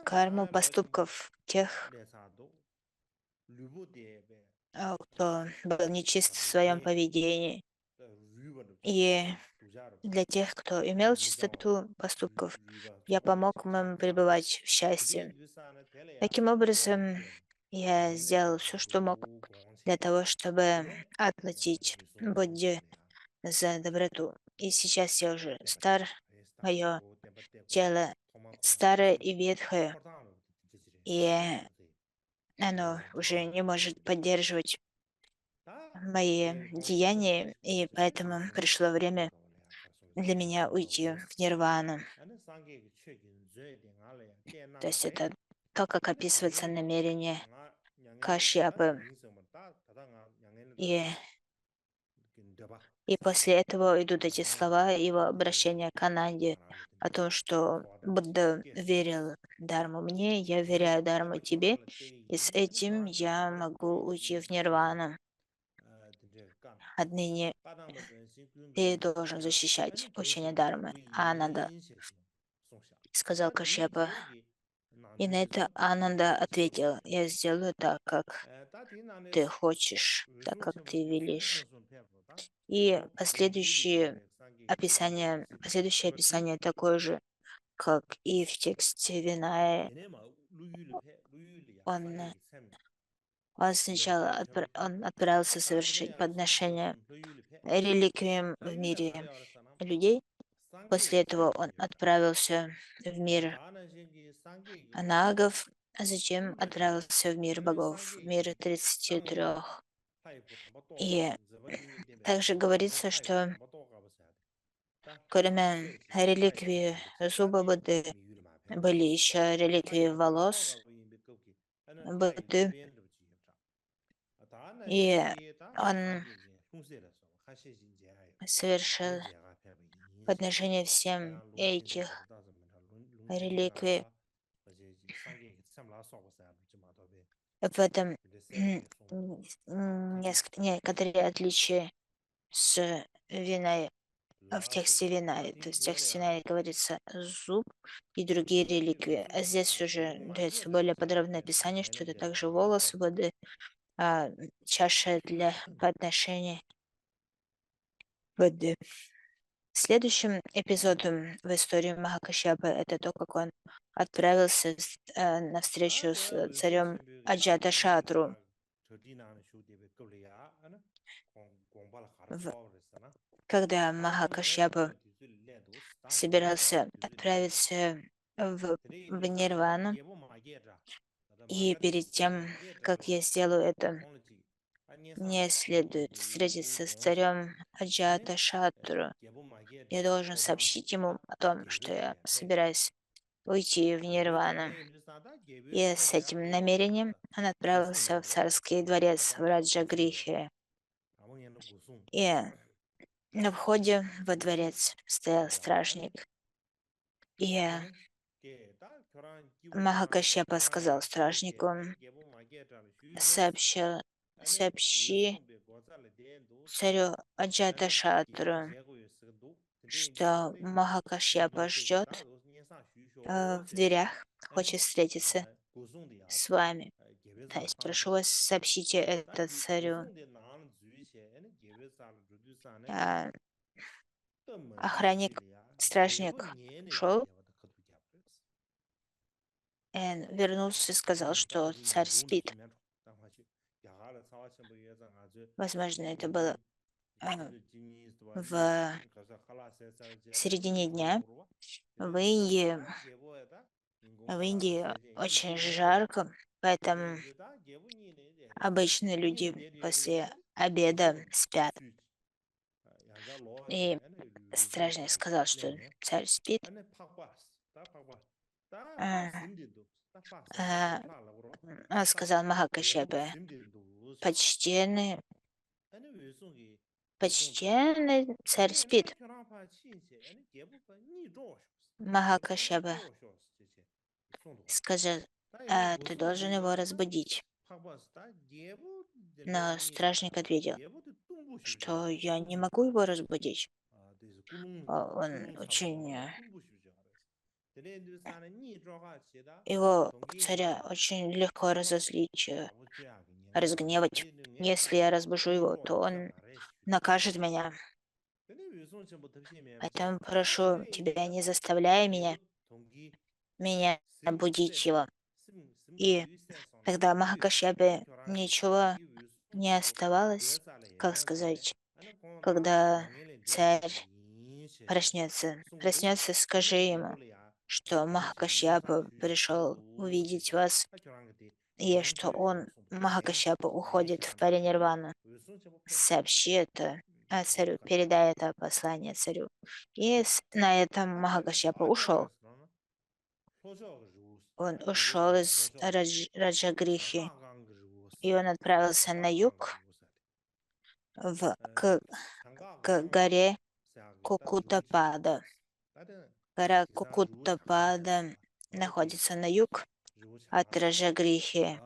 карму поступков тех, кто был нечист в своем поведении. И для тех, кто имел чистоту поступков, я помог им пребывать в счастье. Таким образом, я сделал все, что мог для того, чтобы отплатить Будде за доброту. И сейчас я уже стар, мое тело старое и ветхое, и оно уже не может поддерживать мои деяния, и поэтому пришло время для меня уйти в нирвану. То есть это то, как описывается намерение Кашьяпы. И, и после этого идут эти слова его обращения к Ананде о том, что Будда верил Дарму мне, я веряю Дарму тебе, и с этим я могу уйти в нирвану. Отныне ты должен защищать учение Дармы. А Ананда сказал Кашьяпа. И на это Ананда ответил: я сделаю так, как ты хочешь, так, как ты велишь. И последующее описание такое же, как и в тексте Виная. Он, он сначала он отправился совершить подношение реликвиям в мире людей, После этого он отправился в мир анагов, а затем отправился в мир богов, в мир 33. И также говорится, что кроме реликвии зуба Будды были еще реликвии волос Будды, и он совершил в отношении всем этих реликвий. В этом некоторые отличия с Виной, в тексте Виная. То есть в тексте Виная говорится зуб и другие реликвии. А здесь уже дается более подробное описание, что это также волос воды, чаша для подношения воды. Следующим эпизодом в истории Махакашьяпа это то, как он отправился на встречу с царем Аджата Шатру. Когда Махакашьяпа собирался отправиться в Нирвану, и перед тем, как я сделаю это, мне следует встретиться с царем Аджата Шатру. Я должен сообщить ему о том, что я собираюсь уйти в Нирвану. И с этим намерением он отправился в царский дворец в Раджагрихе. И на входе во дворец стоял стражник. И Махакашьяпа сказал стражнику: сообщи царю Аджаташатру, что Махакашьяпа ждет в дверях, хочет встретиться с вами. То есть прошу вас, сообщите это царю. А, Охранник, стражник ушел, вернулся и сказал, что царь спит. Возможно, это было в середине дня. В Индии, в Индии очень жарко, поэтому обычно люди после обеда спят. И стражник сказал, что царь спит. А, а, Он сказал Махакашьяпе: почтенный, почтенный царь спит. Махакашьяпа сказал: ты должен его разбудить. Но стражник ответил, что я не могу его разбудить. Он очень... Его царя очень легко разозлить, разгневать. Если я разбужу его, то он накажет меня. Поэтому прошу тебя, не заставляй меня будить его. И тогда Махакашьяпе ничего не оставалось, как сказать, когда царь проснется, скажи ему, что Махакашьяпа пришел увидеть вас, и что он, Махакашьяпа, уходит в паринирвану. Сообщи это царю, передай это послание царю. И на этом Махакашьяпа ушел. Он ушел из Раджагрихи, и он отправился на юг, к горе Кукутапада. Гора Кукутапада находится на юг от Раджагрихи.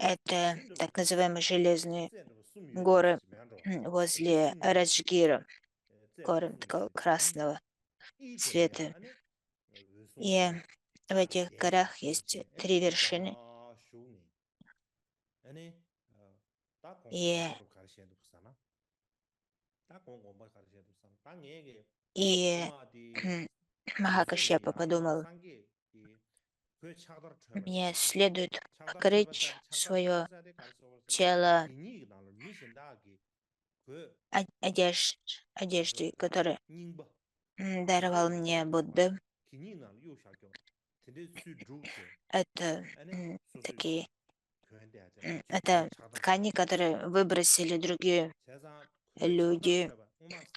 Это так называемые железные горы возле Раджгира, горы такого красного цвета. И в этих горах есть 3 вершины. И, и Махакашьяпа подумал: мне следует покрыть свое тело одежды, которые даровал мне Будда. Это такие, это ткани, которые выбросили другие люди,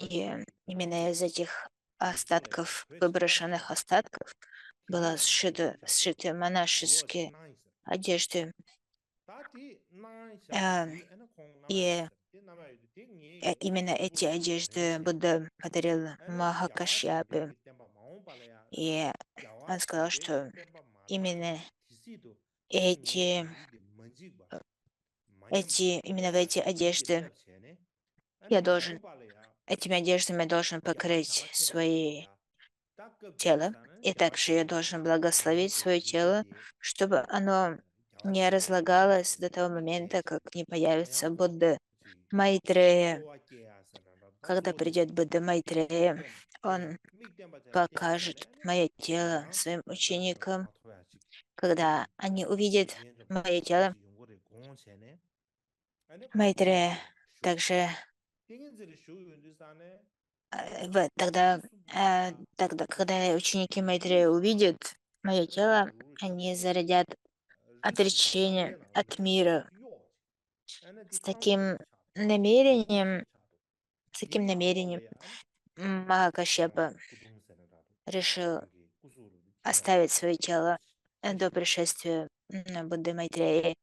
и именно из этих остатков, выброшенных остатков, было сшиты монашеские одежды. А, И именно эти одежды Будда подарил Махакашьяпе. И он сказал, что именно эти, именно в эти одежды я должен, этими одеждами я должен покрыть свои тело, и также я должен благословить свое тело, чтобы оно не разлагалось до того момента, как не появится Будда Майтрея. Когда придет Будда Майтрея, он покажет мое тело своим ученикам. Когда они увидят мое тело, Майтрея также тогда, когда ученики Майтрея увидят мое тело, они зародят отречение от мира. С таким намерением, с таким намерением Махакашьяпа решил оставить свое тело до пришествия Будды Майтреи.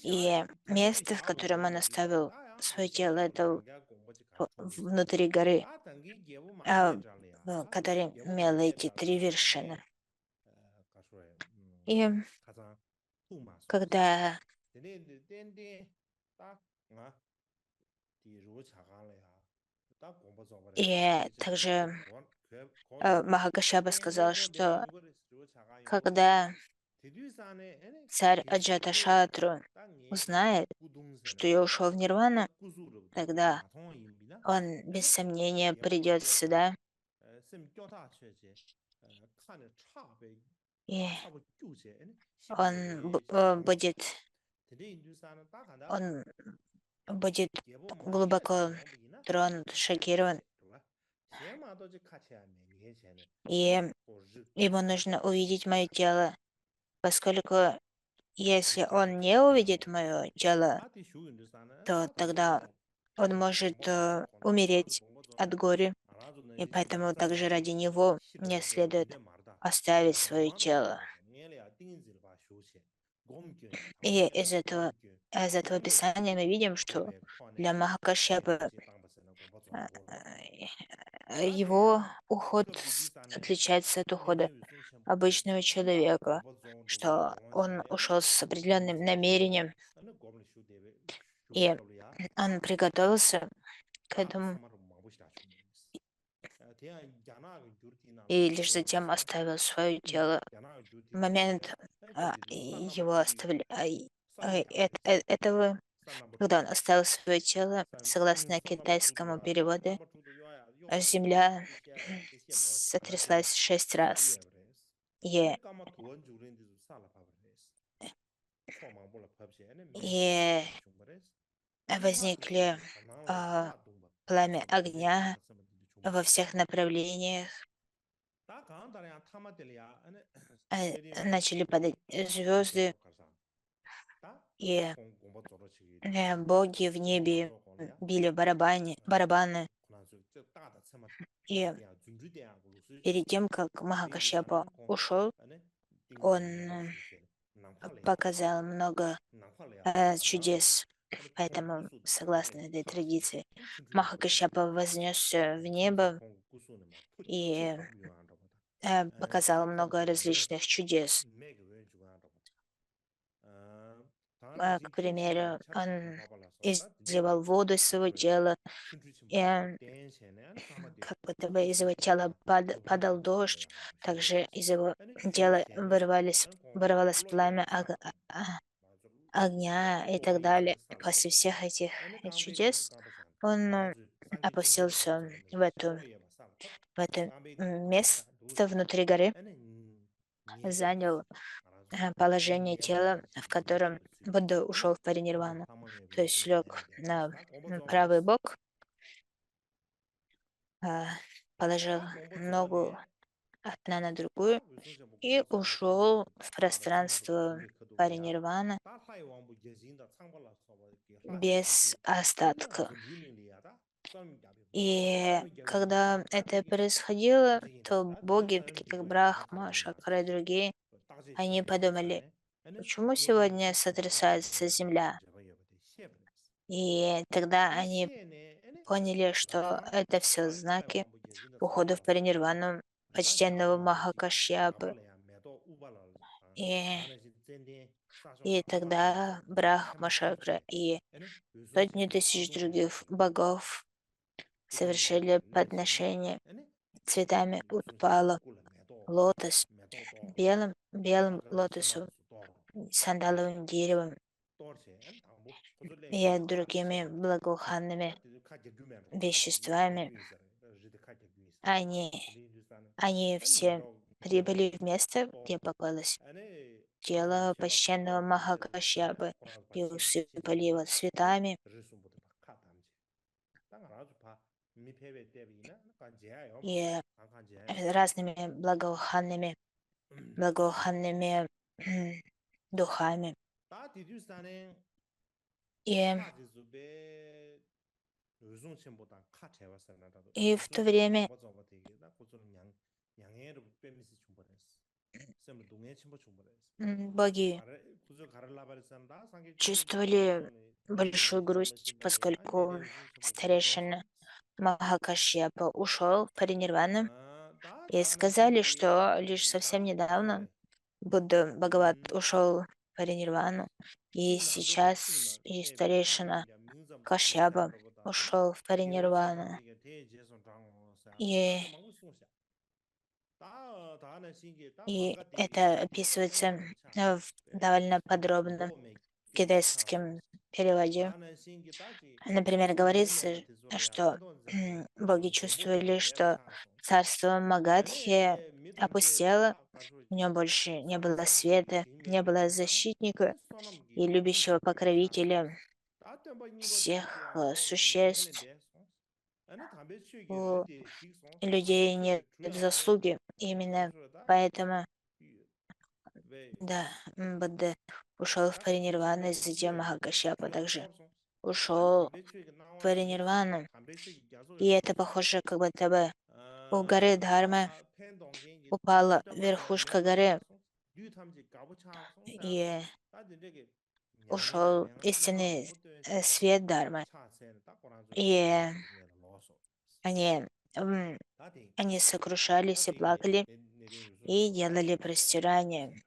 И место, в котором он оставил свое тело, это внутри горы, а, который имел эти три вершины. И когда и также Махакашьяпа сказал, что когда царь Аджаташатру узнает, что я ушел в Нирвану, тогда он без сомнения придет сюда, и будет, он будет глубоко тронут, шокирован, и ему нужно увидеть мое тело, поскольку если он не увидит мое тело, то тогда он может умереть от горя, и поэтому также ради него мне следует оставить свое тело. И из этого писания мы видим, что для Махакашьяпы его уход отличается от ухода обычного человека, что он ушел с определенным намерением, и он приготовился к этому, и лишь затем оставил свое тело. В момент этого, когда он оставил свое тело, согласно китайскому переводу, земля сотряслась 6 раз, и, и возникли пламя огня во всех направлениях, начали падать звезды, и боги в небе били барабаны. И перед тем, как Махакашьяпа ушел, он показал много чудес. Поэтому, согласно этой традиции, Махакашьяпа вознесся в небо и показал много различных чудес. К примеру, он изливал воду из своего тела, и как будто бы из его тела падал дождь, также из его тела вырывалось пламя огня и так далее. После всех этих чудес он опустился в это место внутри горы, занял положение тела, в котором Будда ушел в паринирвану, то есть лег на правый бок а, положил ногу одна на другую и ушел в пространство парень Нирвана без остатка. И когда это происходило, то боги, такие как Брахма, Шакра и другие, они подумали, почему сегодня сотрясается земля? И тогда они поняли, что это все знаки ухода в паринирвану почтенного Махакашьяпы. И, и тогда Брахма, Шакра и сотни тысяч других богов совершили подношение цветами утпала, лотос, белым лотосом, сандаловым деревом и другими благоуханными веществами. Они, они все прибыли в место, где покоилось тело почтенного Махакашьяпы и усыпали его цветами и разными благоуханными духами. И, и в то время боги чувствовали большую грусть, поскольку старейшина Махакашьяпа ушел в паринирвану и сказали, что лишь совсем недавно Будда Бхагават ушел в паринирвану, и сейчас и старейшина Кашьяпа ушел в паринирвану. И, и это описывается довольно подробно в китайском переводе. Например, говорится, что боги чувствовали, что царство Магадхи опустело, в нем больше не было света, не было защитника и любящего покровителя всех существ. У людей нет заслуги. Именно поэтому, да, Будда ушел в паринирвану, и затем Махакашьяпа также ушел в паринирвану. И это похоже, как будто бы у горы Дхарма упала верхушка горы, и ушел истинный свет Дharмы. И они, м, они сокрушались и плакали, и делали простирание.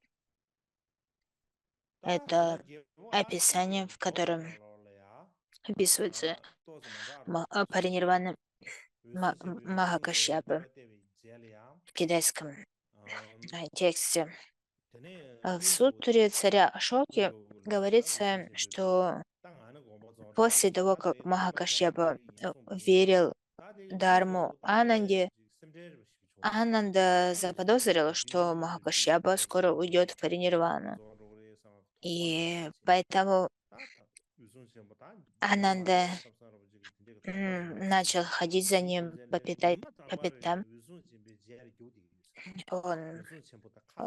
Это описание, в котором описывается паринирвана Махакашьяпы в китайском тексте. В сутре царя Ашоки говорится, что после того, как Махакашьяпа верил Дharму Ананде, Ананда заподозрил, что Махакашьяпа скоро уйдет в паринирвану. И поэтому Ананда начал ходить за ним по пятам. Он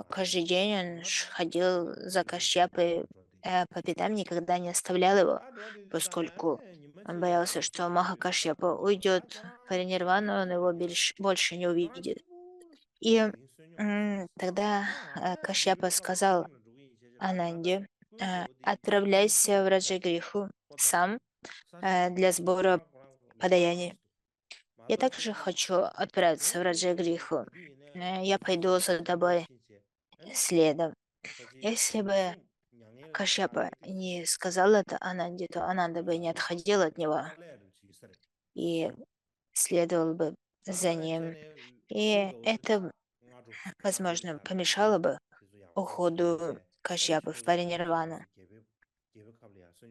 каждый день ходил за Кашьяпой по пятам, никогда не оставлял его, поскольку он боялся, что Махакашьяпа уйдет в паринирвану, он его больше не увидит. И тогда Кашьяпа сказал Ананде, отправляйся в Раджагриху сам для сбора подаяний. Я также хочу отправиться в Раджагриху. Я пойду за тобой следом. Если бы Кашьяпа не сказал это Ананде, то Ананда бы не отходил от него и следовал бы за ним. И это, возможно, помешало бы уходу Кашьяпы в паринирвану.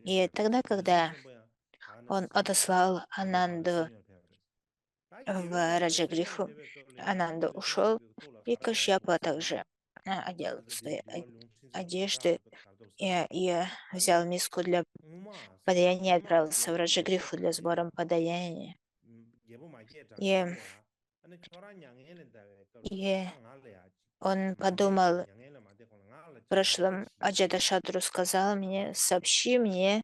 И тогда, когда он отослал Ананду в Раджагриху, Ананда ушел, и Кашьяпа также одел свои одежды и взял миску для подаяния и отправился в Раджагриху для сбора подаяния. И, и он подумал, в прошлом Аджаташатру сказал мне, сообщи мне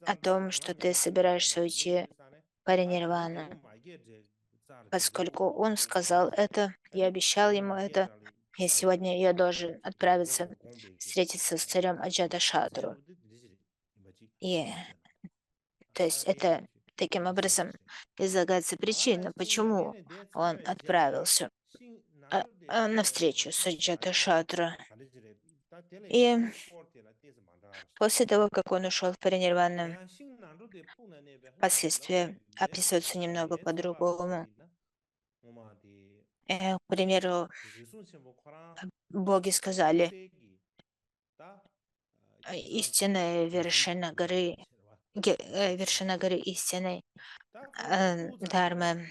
о том, что ты собираешься уйти в паринирвану. Поскольку он сказал это, я обещал ему это, и сегодня я должен отправиться встретиться с царем Аджаташатру. И то есть это таким образом излагается причина, почему он отправился на встречу с Аджаташатра. И после того, как он ушел в паринирвану, последствия описываются немного по-другому. К примеру, боги сказали, истинная вершина горы истины, Дharma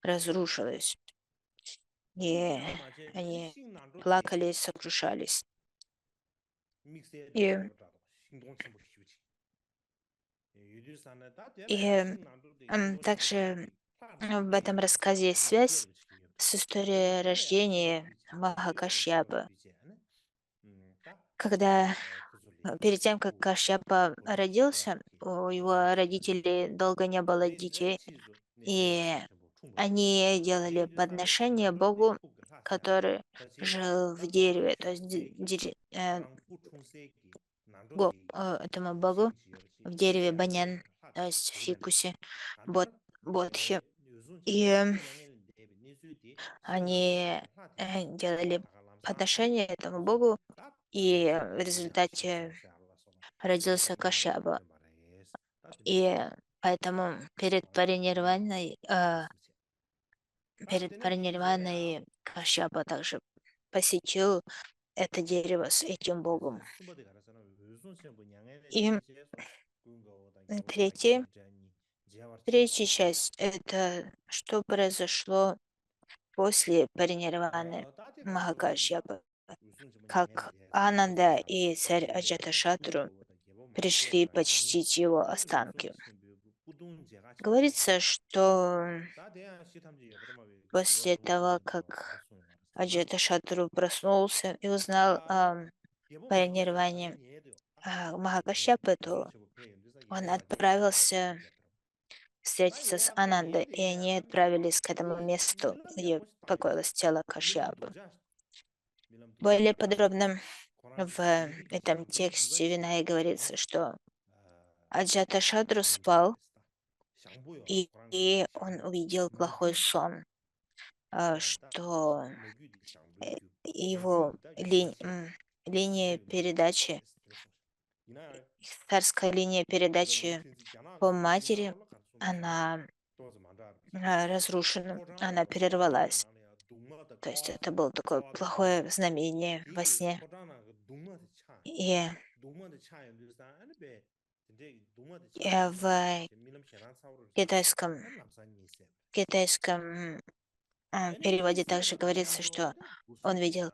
разрушилась, и они плакали и сокрушались. И, также в этом рассказе есть связь с историей рождения Махакашьяпы. Когда перед тем, как Кашьяпа родился, у его родителей долго не было детей, и они делали подношение Богу, который жил в дереве, то есть этому Богу в дереве банян, то есть в фикусе, бодхи. И они делали подношение этому Богу, и в результате родился Кашьяпа. И поэтому перед паринирваной Кашьяпа также посетил это дерево с этим богом. И третья, третья часть — это что произошло после паринирваны Махакашьяпы, как Ананда и царь Аджаташатру пришли почтить его останки. Говорится, что после того, как Аджаташатру проснулся и узнал о паринирване Махакашьяпы, то он отправился встретиться с Анандой, и они отправились к этому месту, где покоилось тело Кашьяпы. Более подробно в этом тексте Винай говорится, что Аджаташатру спал, и он увидел плохой сон, что его линия передачи, царская линия передачи по матери, она разрушена, она прервалась. То есть это было такое плохое знамение во сне. И в китайском переводе также говорится, что он видел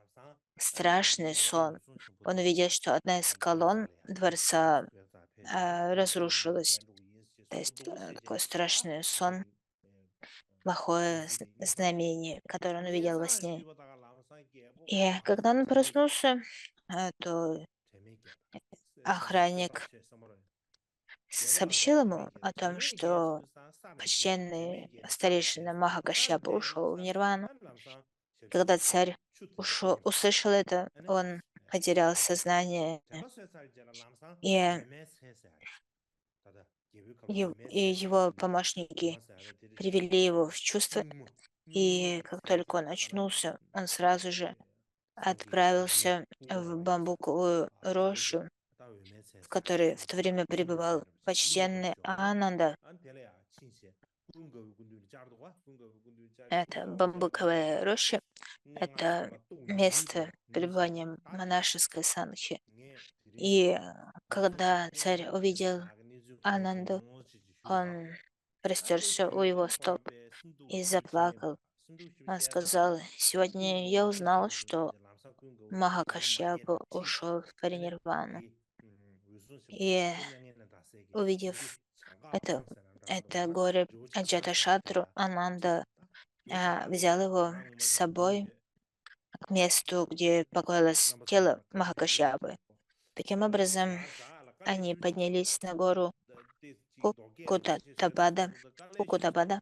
страшный сон. Он увидел, что одна из колонн дворца разрушилась. То есть такой страшный сон, плохое знамение, которое он увидел во сне. И когда он проснулся, то охранник сообщил ему о том, что почтенный старейшина Махакашьяпа ушел в нирвану. Когда царь услышал это, он потерял сознание, и его помощники привели его в чувство, и как только он очнулся, он сразу же отправился в бамбуковую рощу, в которой в то время пребывал почтенный Ананда. Это бамбуковая роща, это место пребывания монашеской санхи. И когда царь увидел Ананду, он простерся у его стоп и заплакал. Он сказал: «Сегодня я узнал, что Махакашьяпа ушел в паринирвану». И увидев это, это горе Аджаташатру, Ананда взял его с собой к месту, где покоилось тело Махакашьяпы. Таким образом, они поднялись на гору Кукутабада, Кукутабада,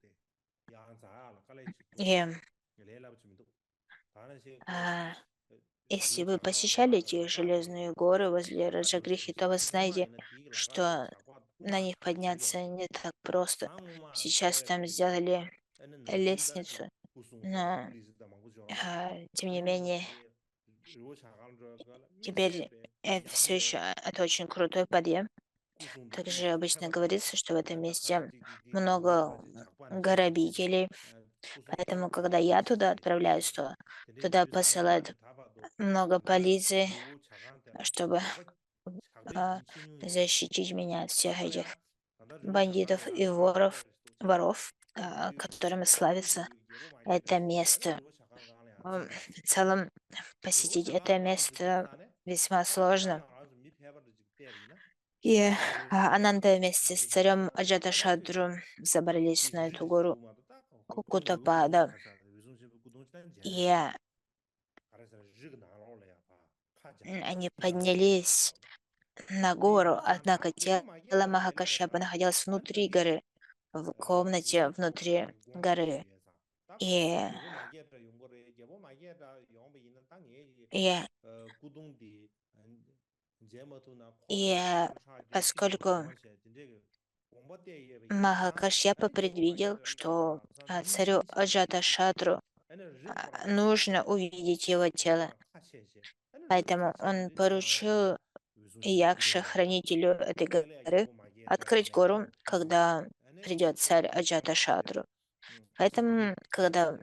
и а, если вы посещали эти железные горы возле Раджагрихи, то вы знаете, что на них подняться не так просто. Сейчас там сделали лестницу, но тем не менее теперь все еще это очень крутой подъем. Также обычно говорится, что в этом месте много грабителей, поэтому когда я туда отправляюсь, то туда посылают много полиции, чтобы а, защитить меня от всех этих бандитов и воров, которыми славится это место. В целом посетить это место весьма сложно. И Ананда вместе с царем Аджаташадру забрались на эту гору Кукутапада. И они поднялись на гору, однако тело Махакашьяпа находилось внутри горы, в комнате внутри горы. И, и, и поскольку Махакашьяпа предвидел, что царю Аджаташатру нужно увидеть его тело, поэтому он поручил Якше, хранителю этой горы, открыть гору, когда придет царь Аджаташатру. Поэтому, когда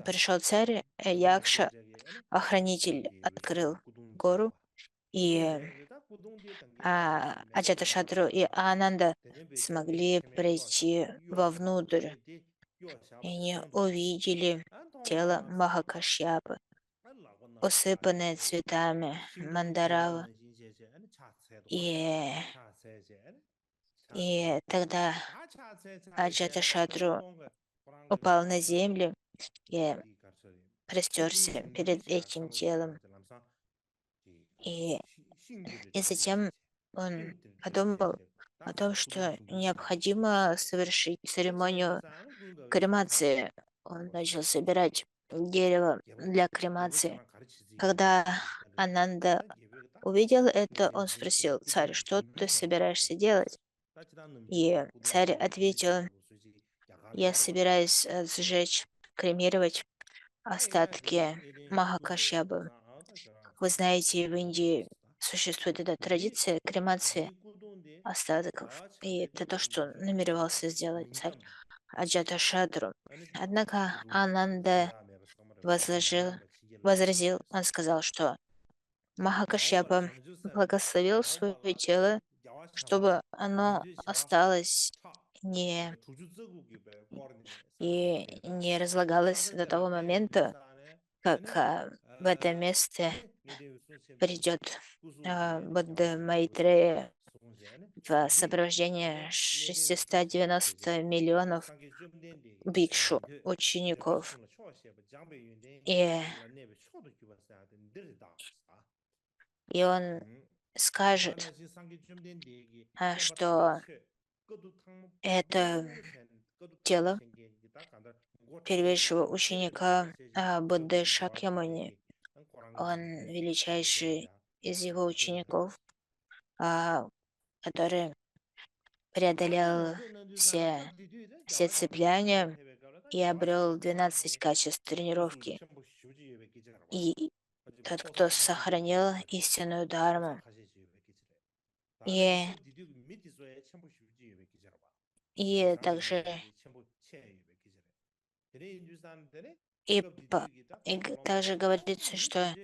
пришел царь, Якша, охранитель, открыл гору, и Аджаташатру и Ананда смогли пройти вовнутрь, и они увидели тело Махакашьяпы, усыпанное цветами мандаравы. И, и тогда Аджаташатру упал на землю и простерся перед этим телом. И, и затем он подумал о том, что необходимо совершить церемонию кремации. Он начал собирать дерево для кремации. Когда Ананда увидел это, он спросил: «Царь, что ты собираешься делать?» И царь ответил: «Я собираюсь сжечь, кремировать остатки Махакашьябы». Как вы знаете, в Индии существует эта традиция кремации остатков, и это то, что намеревался сделать царь Аджаташатру. Однако Ананда возложил, возразил, он сказал, что Махакашьяпа благословил свое тело, чтобы оно осталось не, и не разлагалось до того момента, как в это место придет Будда Майтрея в сопровождении 690 миллионов бикшу, учеников. И, и он скажет, что это тело первейшего ученика Будды Шакьямуни. Он величайший из его учеников, который преодолел все цепляния и обрел 12 качеств тренировки. И тот, кто сохранил истинную дхарму. И, и также и, также говорится, что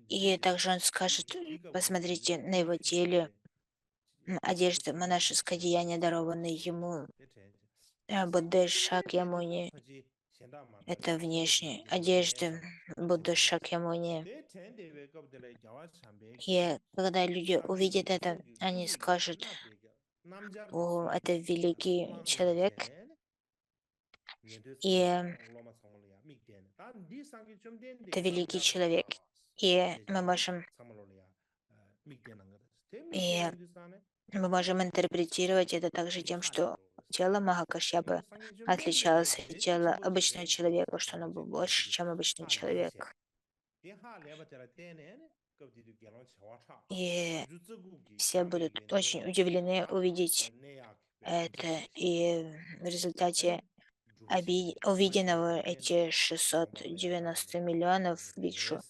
и также он скажет: посмотрите на его теле, одежды монашеское одеяние, дарованное ему Буддой Шакьямуни. это внешняя одежда Будды Шакьямуни. И когда люди увидят это, они скажут: «О, это великий человек». И это великий человек. И мы можем, и мы можем интерпретировать это также тем, что тело Махакашьяпы отличалось от тела обычного человека, что оно было больше, чем обычный человек. И все будут очень удивлены увидеть это. И в результате увиденного эти 690 миллионов бикшу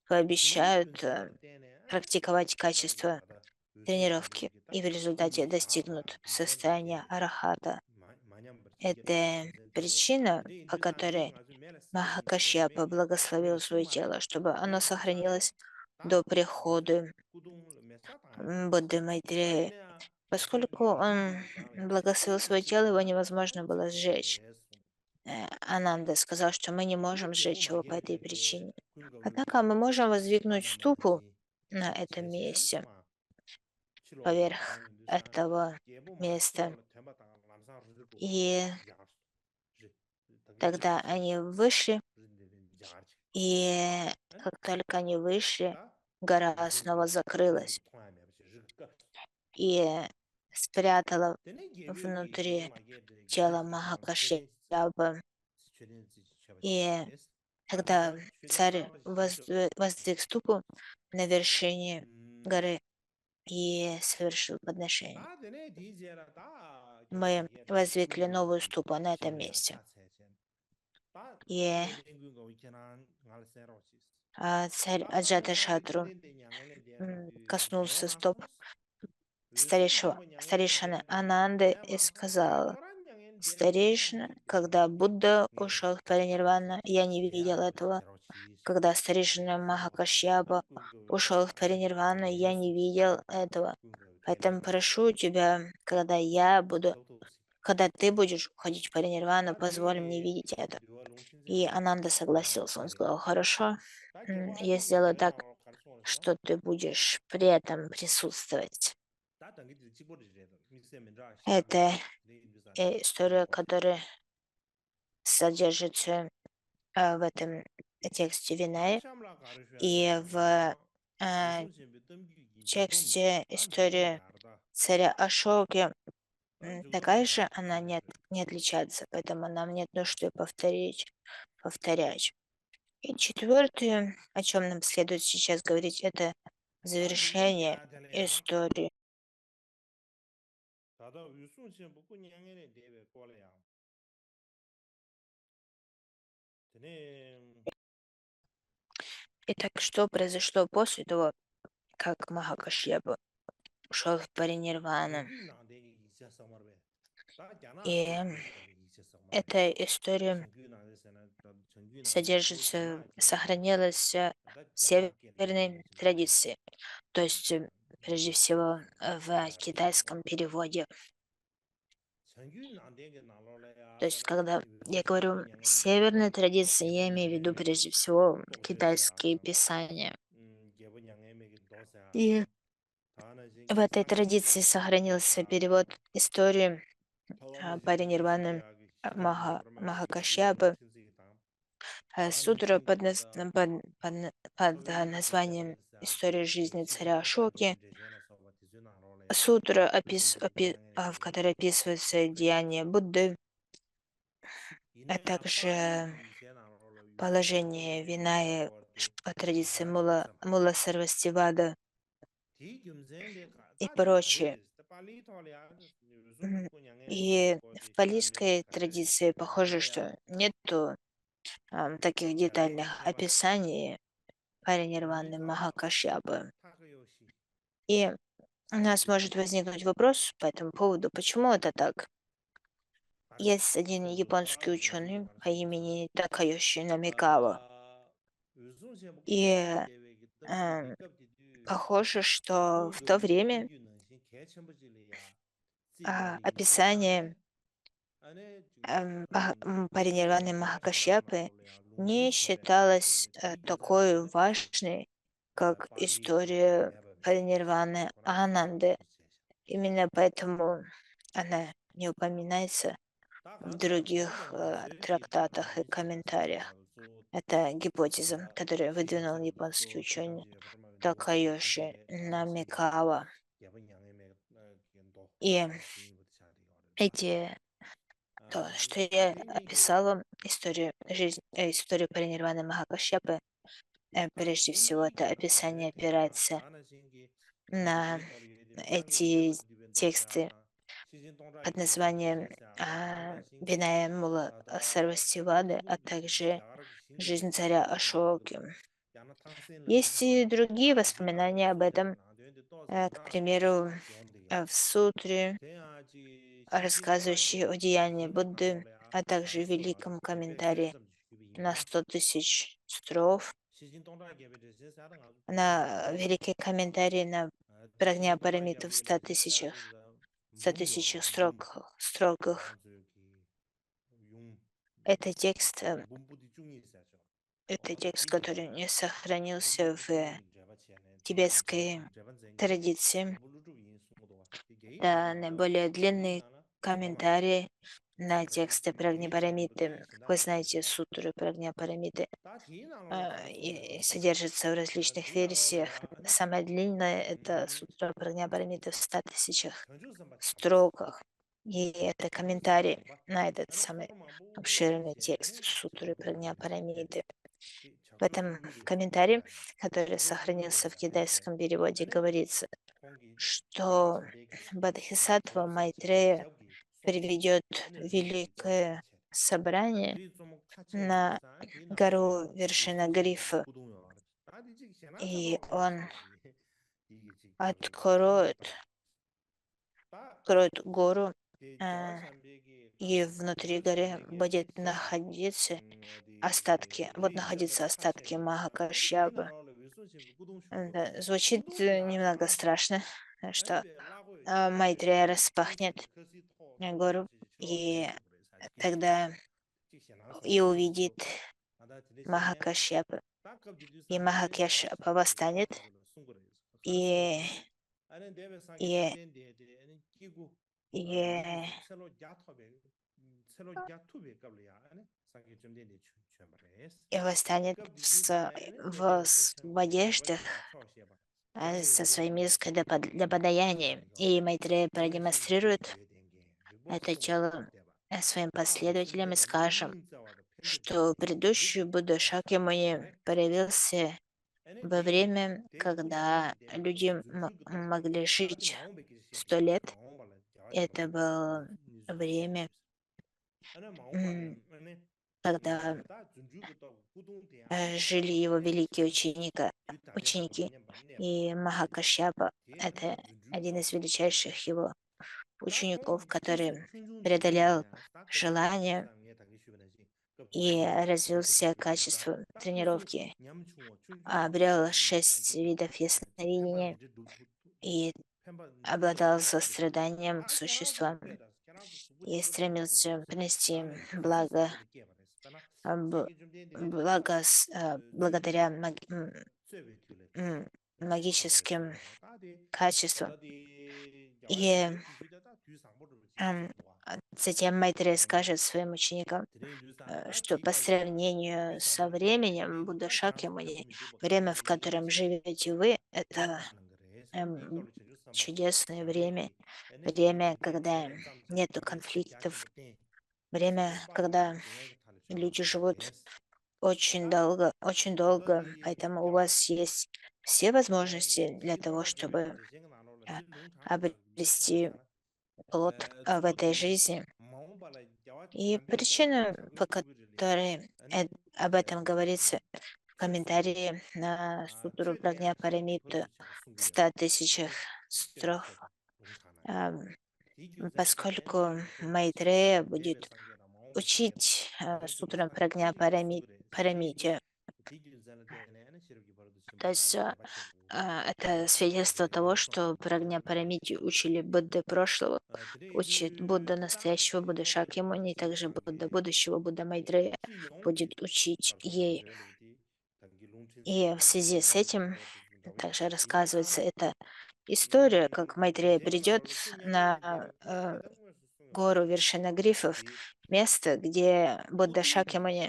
пообещают практиковать качество тренировки и в результате достигнут состояния арахата. Это причина, по которой Махакашьяпа благословил свое тело, чтобы оно сохранилось до прихода Будды Майтреи. Поскольку он благословил свое тело, его невозможно было сжечь. Ананда сказал, что мы не можем сжечь его по этой причине. Однако мы можем воздвигнуть ступу на этом месте, поверх этого места. И тогда они вышли, и как только они вышли, гора снова закрылась и спрятала внутри тела Махакашьяпы. И тогда царь воздвиг ступу на вершине горы и совершил подношение. Мы воздвигли новую ступу на этом месте. И царь Аджаташатру коснулся стоп старейшины Ананды и сказал: «Старейшина, когда Будда ушел в паринирвану, я не видел этого. Когда старейшина Махакашьяпа ушел в паринирвану, я не видел этого. Поэтому прошу тебя, когда ты будешь уходить в паринирвану, позволь мне видеть это». И Ананда согласился. Он сказал: «Хорошо, я сделаю так, что ты будешь при этом присутствовать». Это история, которая содержится в этом тексте Виная. И в тексте истории царя Ашоки такая же, она не отличается, поэтому нам нет нужды повторять. И четвертое, о чем нам следует сейчас говорить, это завершение истории. Итак, что произошло после того, как Махакашьяпа ушел в паринирвану? И эта история сохранилась в северной традиции, то есть прежде всего в китайском переводе. То есть, когда я говорю северная традиция, я имею в виду прежде всего китайские писания. И в этой традиции сохранился перевод истории паринирваны Махакашьяпы, сутра под названием «История жизни царя Ашоки», сутра, в которой описываются деяния Будды, а также положение Виная по традиции Мула Сарвастивада и прочее. И в палийской традиции похоже, что нету таких детальных описаний паринирваны Махакашьяпы. И у нас может возникнуть вопрос по этому поводу, почему это так? Есть один японский ученый по имени Такайоши Намикава. И похоже, что в то время описание Паринирваны Махакашьяпы не считалась такой важной, как история паринирваны Ананды. Именно поэтому она не упоминается в других трактатах и комментариях. Это гипотеза, которую выдвинул японский ученый Такайоши Намикава. И эти, то, что я описала, историю паринирваны Махакашьяпы, прежде всего, это описание опирается на эти тексты под названием Виная Мула Сарвастивады, а также «Жизнь царя Ашоки». Есть и другие воспоминания об этом. К примеру, в сутре, рассказывающей о деянии Будды, а также в великом комментарии на 100 000 строф, на великий комментарий на Прагня Парамиту в 100 000 строках. Это текст, который не сохранился в тибетской традиции. Это наиболее длинный комментарий на тексты Прагнипарамиты. Как вы знаете, сутры Прагнипарамиты и содержится в различных версиях. Самая длинная — это сутра Прагнипарамиты в 100 000 строках. И это комментарий на этот самый обширный текст сутры Прагнипарамиты. В этом комментарии, который сохранился в китайском переводе, говорится, что Бодхисаттва Майтрея приведет великое собрание на гору вершина Грифа, и он откроет, откроет гору, и внутри горы будут находиться остатки Махакашьяпы. Да, звучит немного страшно, что Майтрея распахнет гору, и тогда и увидит Махакашьяпы. И Махакашьяпа восстанет, и, и, и, и восстанет в одеждах со своим языком для подаяния. И Майтрея продемонстрирует это тело своим последователям и скажем, что предыдущий Будда Шакьямуни появился во время, когда люди могли жить 100 лет. Это было время, когда жили его великие ученики. И Махакашьяпа — это один из величайших его учеников, который преодолел желание и развил все качества тренировки, обрел 6 видов ясновидения и обладал состраданием к существам и стремился принести благо, благодаря магическим качествам. И затем Майтрея скажет своим ученикам, что по сравнению со временем Будда Шакьямуни, время, в котором живете вы, это чудесное время, когда нету конфликтов, время, когда люди живут очень долго, поэтому у вас есть все возможности для того, чтобы а, обрести плод в этой жизни. И причина, по которой об этом говорится в комментарии на сутру Прагня Парамиту в 100 000 строф, поскольку Майтрея будет учить сутрам Прагня Парамите. То есть Это свидетельство того, что Прагня Парамити учили Будды прошлого, учит Будда настоящего, Будда Шакьямуни, и также Будда будущего, Будда Майтрея будет учить ей. И в связи с этим также рассказывается эта история, как Майтрея придет на гору вершина грифов, место, где Будда Шакьямуни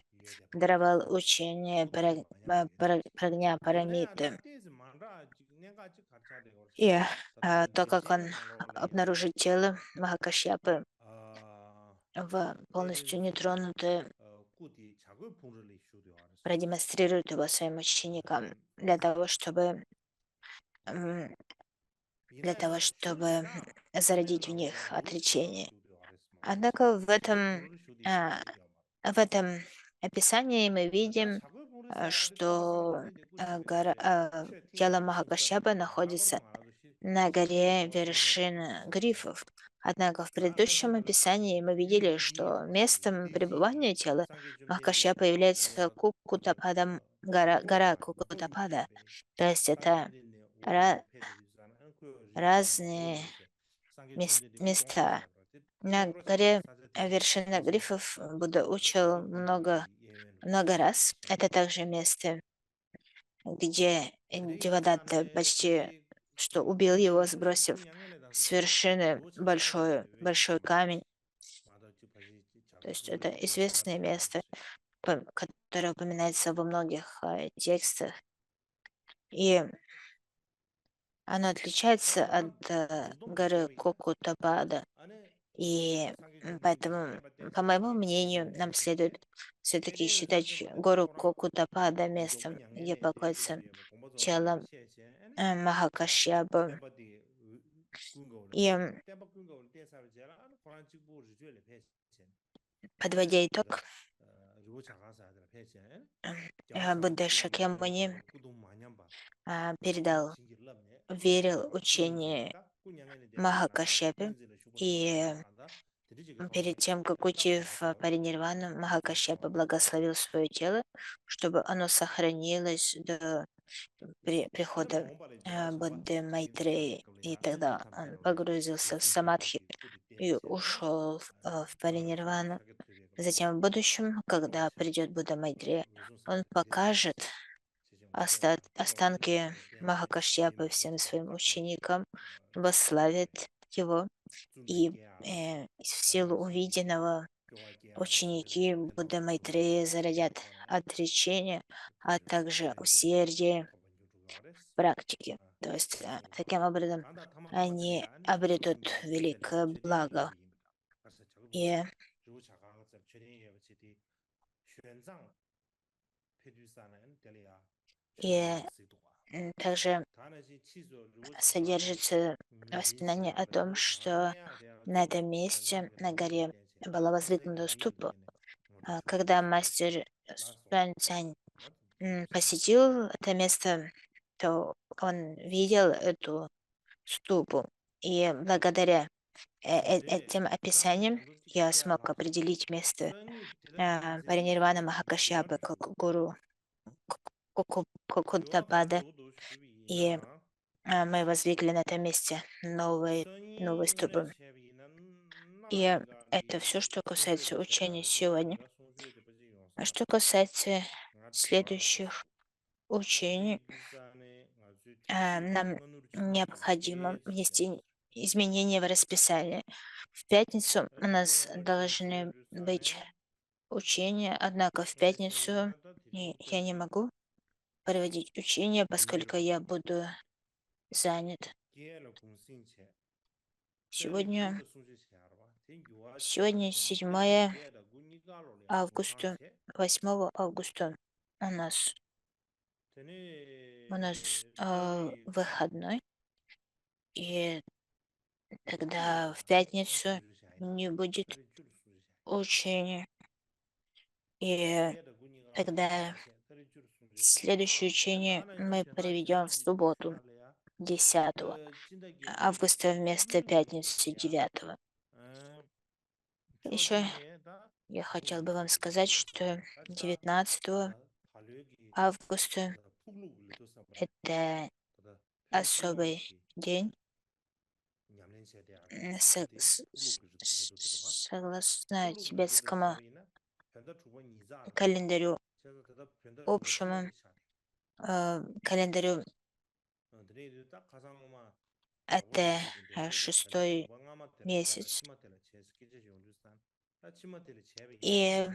даровал учение Прагня Парамиты. И то, как он обнаружит тело Махакашьяпы в полностью нетронутое, продемонстрирует его своим ученикам м, для того, чтобы зародить в них отречение. Однако а, в этом описании мы видим, что тело Махакашьяпы находится на горе вершин Грифов. Однако в предыдущем описании мы видели, что местом пребывания тела Махакашьяпа является Кукутапада, гора Кукутапада. То есть это ра- разные места. На горе вершина Грифов Будда учил много раз. Это также место, где Девадатта почти что убил его, сбросив с вершины большой камень. То есть это известное место, которое упоминается во многих текстах. И оно отличается от горы Кокутабада. И поэтому, по моему мнению, нам следует все-таки считать гору Кокутапада местом, где покоится тело Махакашьяба. И подводя итог, Будда Шакьямуни передал, верил учение Махакашьяпе, и перед тем, как уйти в паринирвану, Махакашьяпа благословил свое тело, чтобы оно сохранилось до прихода Будды Майтреи. И тогда он погрузился в самадхи и ушел в паринирвану. Затем в будущем, когда придет Будда Майтрея, он покажет останки Махакашьяпы всем своим ученикам, восславит его, и в силу увиденного ученики Будды Майтрея зародят отречение, а также усердие в практике. То есть таким образом они обретут великое благо. И, и также содержится воспоминание о том, что на этом месте, на горе, была воздвигнута ступа. Когда мастер Сюань Цянь посетил это место, то он видел эту ступу. И благодаря этим описаниям я смог определить место Паринирвана Махакашьяпы как гуру Кукутапада. И мы воздвигли на этом месте новые ступы. И это все, что касается учения сегодня. А что касается следующих учений, нам необходимо внести изменения в расписание. В пятницу у нас должны быть учения, однако в пятницу я не могу проводить учения, поскольку я буду занят. Сегодня, сегодня 7 августа, 8 августа у нас, выходной, и тогда в пятницу не будет учения. И тогда следующее учение мы проведем в субботу, 10 августа вместо пятницы 9. Еще я хотел бы вам сказать, что 19 августа это особый день. Согласно тибетскому календарю, общему календарю, это 6-й месяц. И,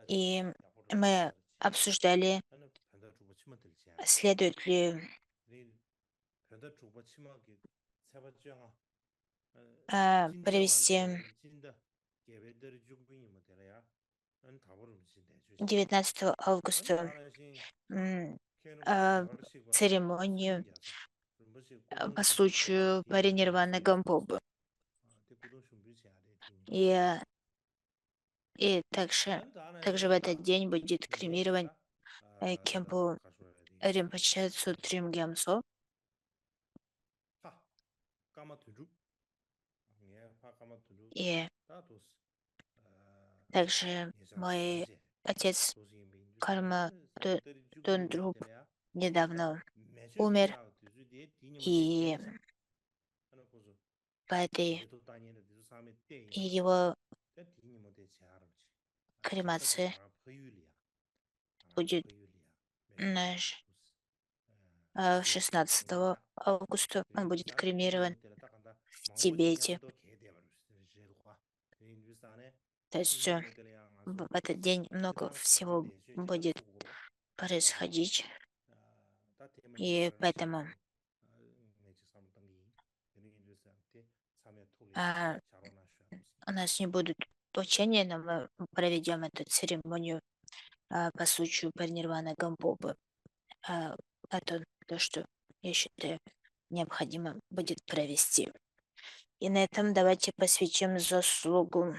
и мы обсуждали, следует ли провести 19 августа м, а, церемонию по случаю паринирваны Гампобы. И, и также в этот день будет кремирован Кемпу Ринпоче Цутрим Гямсо. И также мой отец Карма Тундруб недавно умер, и по этой и его кремация будет наш 16 августа. Он будет кремирован в Тибете. То есть в этот день много всего будет происходить, и поэтому а, у нас не будут учения, но мы проведем эту церемонию по случаю парнирваны Гамбобы. Это то, что я считаю необходимо будет провести. И на этом давайте посвятим заслугу